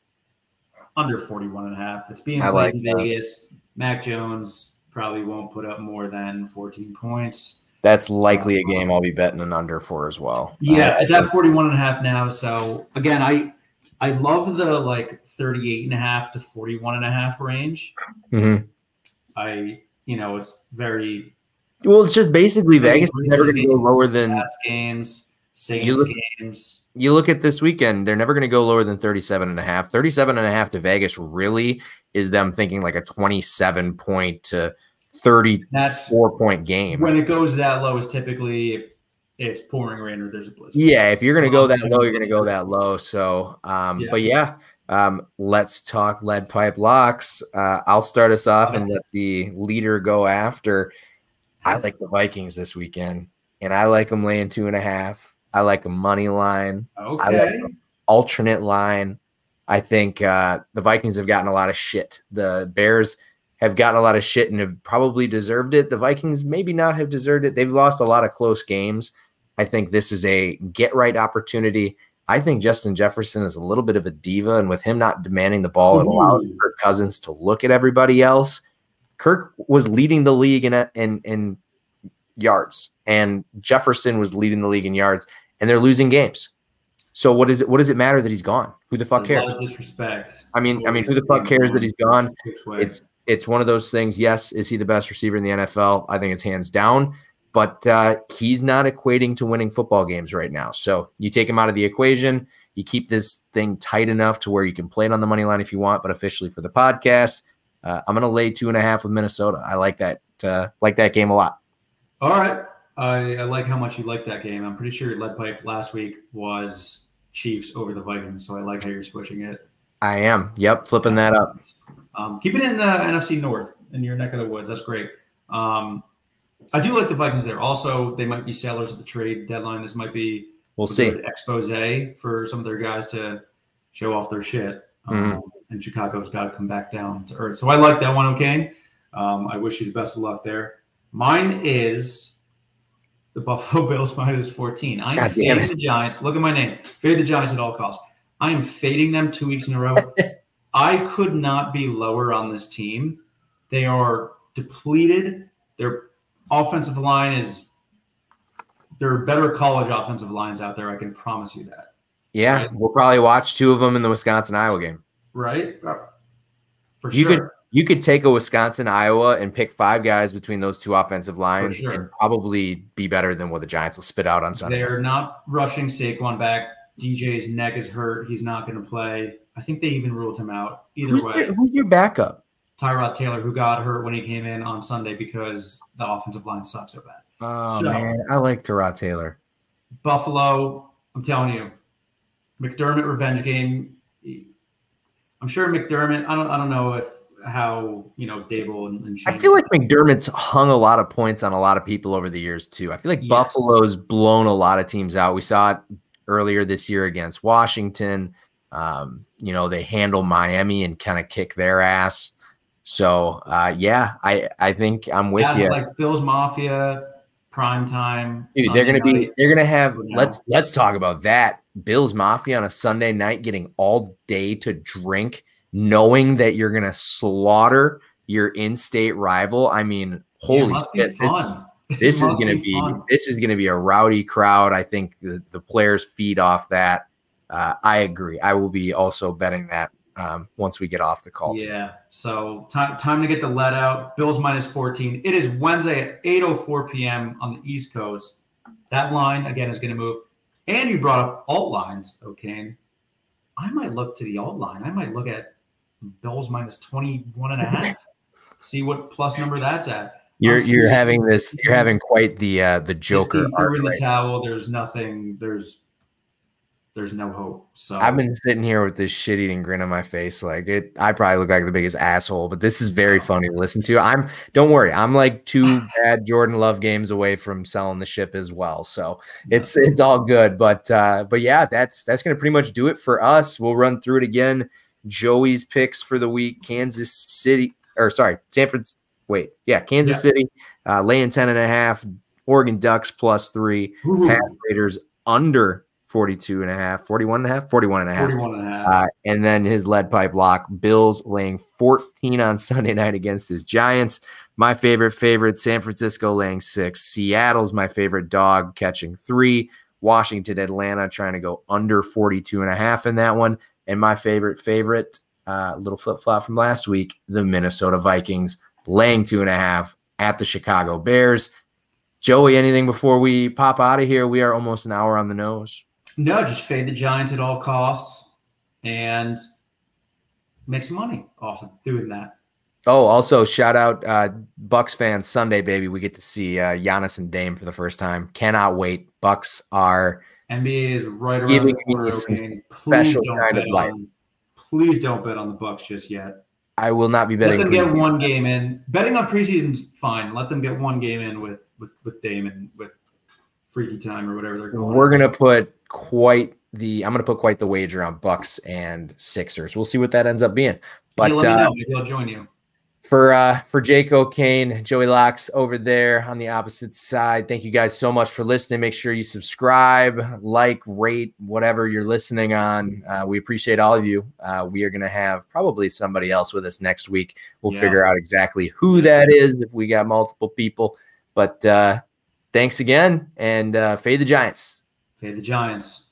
[SPEAKER 7] under 41.5. It's being played in Vegas. Mac Jones probably won't put up more than 14 points.
[SPEAKER 6] That's likely a game I'll be betting an under for as well.
[SPEAKER 7] Yeah, it's at 41.5 now. So, again, I love the 38.5 to 41.5 range. It's very
[SPEAKER 6] well. It's just basically Vegas is never going to go lower than
[SPEAKER 7] games, Saints games.
[SPEAKER 6] You look at this weekend; they're never going to go lower than 37.5. 37.5 to Vegas really is them thinking like a 27-point to 34-point game.
[SPEAKER 7] When it goes that low, is typically if it's pouring rain or there's a blizzard.
[SPEAKER 6] Yeah, if you're going to go that low, you're going to go that low. So, but yeah, let's talk lead pipe locks. I'll start us off and let the leader go after. I like the Vikings this weekend, and I like them laying 2.5. I like a money line.
[SPEAKER 7] Okay.
[SPEAKER 6] I like an alternate line. I think the Vikings have gotten a lot of shit. The Bears have gotten a lot of shit and have probably deserved it. The Vikings maybe not have deserved it. They've lost a lot of close games. I think this is a get-right opportunity. I think Justin Jefferson is a little bit of a diva, and with him not demanding the ball, it allows Kirk Cousins to look at everybody else. Kirk was leading the league in yards, and Jefferson was leading the league in yards, and they're losing games. So what does it matter that he's gone? Who the fuck cares?
[SPEAKER 7] A lot of disrespect.
[SPEAKER 6] I mean, who the fuck cares that he's gone? It's one of those things. Yes, is he the best receiver in the NFL? I think it's hands down. But he's not equating to winning football games right now. So you take him out of the equation. You keep this thing tight enough to where you can play it on the money line if you want. But officially for the podcast, I'm going to lay 2.5 with Minnesota. I like that game a lot.
[SPEAKER 7] All right. I like how much you like that game. I'm pretty sure your lead pipe last week was Chiefs over the Vikings. So I like how you're switching it.
[SPEAKER 6] I am. Yep. Flipping that up.
[SPEAKER 7] Keep it in the NFC North in your neck of the woods. That's great. I do like the Vikings there. Also, they might be sellers at the trade deadline. This might be
[SPEAKER 6] we'll see
[SPEAKER 7] expose for some of their guys to show off their shit. And Chicago's got to come back down to earth. So I like that one, okay? I wish you the best of luck there. Mine is the Buffalo Bills minus 14. I am fading the Giants. Look at my name. Fade the Giants at all costs. I am fading them 2 weeks in a row. I could not be lower on this team. They are depleted. Their offensive line there are better college offensive lines out there. I can promise you that.
[SPEAKER 6] Yeah, right? We'll probably watch 2 of them in the Wisconsin-Iowa game.
[SPEAKER 7] Right? For sure.
[SPEAKER 6] You could take a Wisconsin-Iowa and pick 5 guys between those 2 offensive lines and probably be better than what the Giants will spit out on Sunday.
[SPEAKER 7] They're not rushing Saquon back. DJ's neck is hurt. He's not going to play. I think they even ruled him out. Who's
[SPEAKER 6] your backup?
[SPEAKER 7] Tyrod Taylor, who got hurt when he came in on Sunday because the offensive line sucks so bad.
[SPEAKER 6] Oh, man. I like Tyrod Taylor.
[SPEAKER 7] Buffalo, I'm telling you, McDermott revenge game. I'm sure McDermott, I don't know how Dable and Shane.
[SPEAKER 6] I feel like McDermott's hung a lot of points on a lot of people over the years too. I feel like Buffalo's blown a lot of teams out. We saw it earlier this year against Washington. They handle Miami and kind of kick their ass. So I think I'm with you.
[SPEAKER 7] Like Bills Mafia, prime time.
[SPEAKER 6] Dude, they're gonna have. Let's talk about that. Bills Mafia on a Sunday night, getting all day to drink, knowing that you're going to slaughter your in-state rival. I mean, holy shit. This is going to be a rowdy crowd. I think the players feed off that. I agree. I will be also betting that once we get off the call.
[SPEAKER 7] Yeah. So time to get the let out. Bills -14. It is Wednesday at 8:04 p.m. on the East Coast. That line again is going to move. And you brought up alt lines, O'Kane. I might look to the alt line. I might look at Bills -21.5. See what plus number that's at. You're
[SPEAKER 6] having quite the Joker.
[SPEAKER 7] Threw in the towel. There's nothing. There's no hope. So
[SPEAKER 6] I've been sitting here with this shit-eating grin on my face. Like I probably look like the biggest asshole, but this is very funny to listen to. Don't worry. I'm like 2 bad Jordan Love games away from selling the ship as well. So it's all good. But yeah, that's going to pretty much do it for us. We'll run through it again. Joey's picks for the week: Kansas City, Kansas City, laying 10.5, Oregon Ducks +3, Pat Raiders under 41.5. And then his lead pipe lock, Bills laying 14 on Sunday night against his Giants. My favorite, San Francisco laying 6. Seattle's my favorite dog, catching 3. Washington, Atlanta trying to go under 42.5 in that one. And my favorite, little flip-flop from last week, the Minnesota Vikings laying 2.5 at the Chicago Bears. Joey, anything before we pop out of here? We are almost an hour on the nose.
[SPEAKER 7] No, just fade the Giants at all costs and make some money off of doing that.
[SPEAKER 6] Oh, also shout out Bucks fans Sunday, baby. We get to see Giannis and Dame for the first time. Cannot wait. Bucks are
[SPEAKER 7] NBA is right around the corner. Please don't bet on the Bucks just yet.
[SPEAKER 6] I will not be betting.
[SPEAKER 7] Let them get one game in. Betting on preseason's fine. Let them get one game in with Dame and with Freaky Time or whatever they're calling.
[SPEAKER 6] We're gonna put quite the wager on Bucks and Sixers. We'll see what that ends up being. But
[SPEAKER 7] let me know. Maybe I'll join you.
[SPEAKER 6] For Jake O'Kane, Joey Locks over there on the opposite side. Thank you guys so much for listening. Make sure you subscribe, like, rate, whatever you're listening on. We appreciate all of you. We are going to have probably somebody else with us next week. We'll figure out exactly who that is if we got multiple people. But thanks again, and fade the Giants.
[SPEAKER 7] Fade the Giants.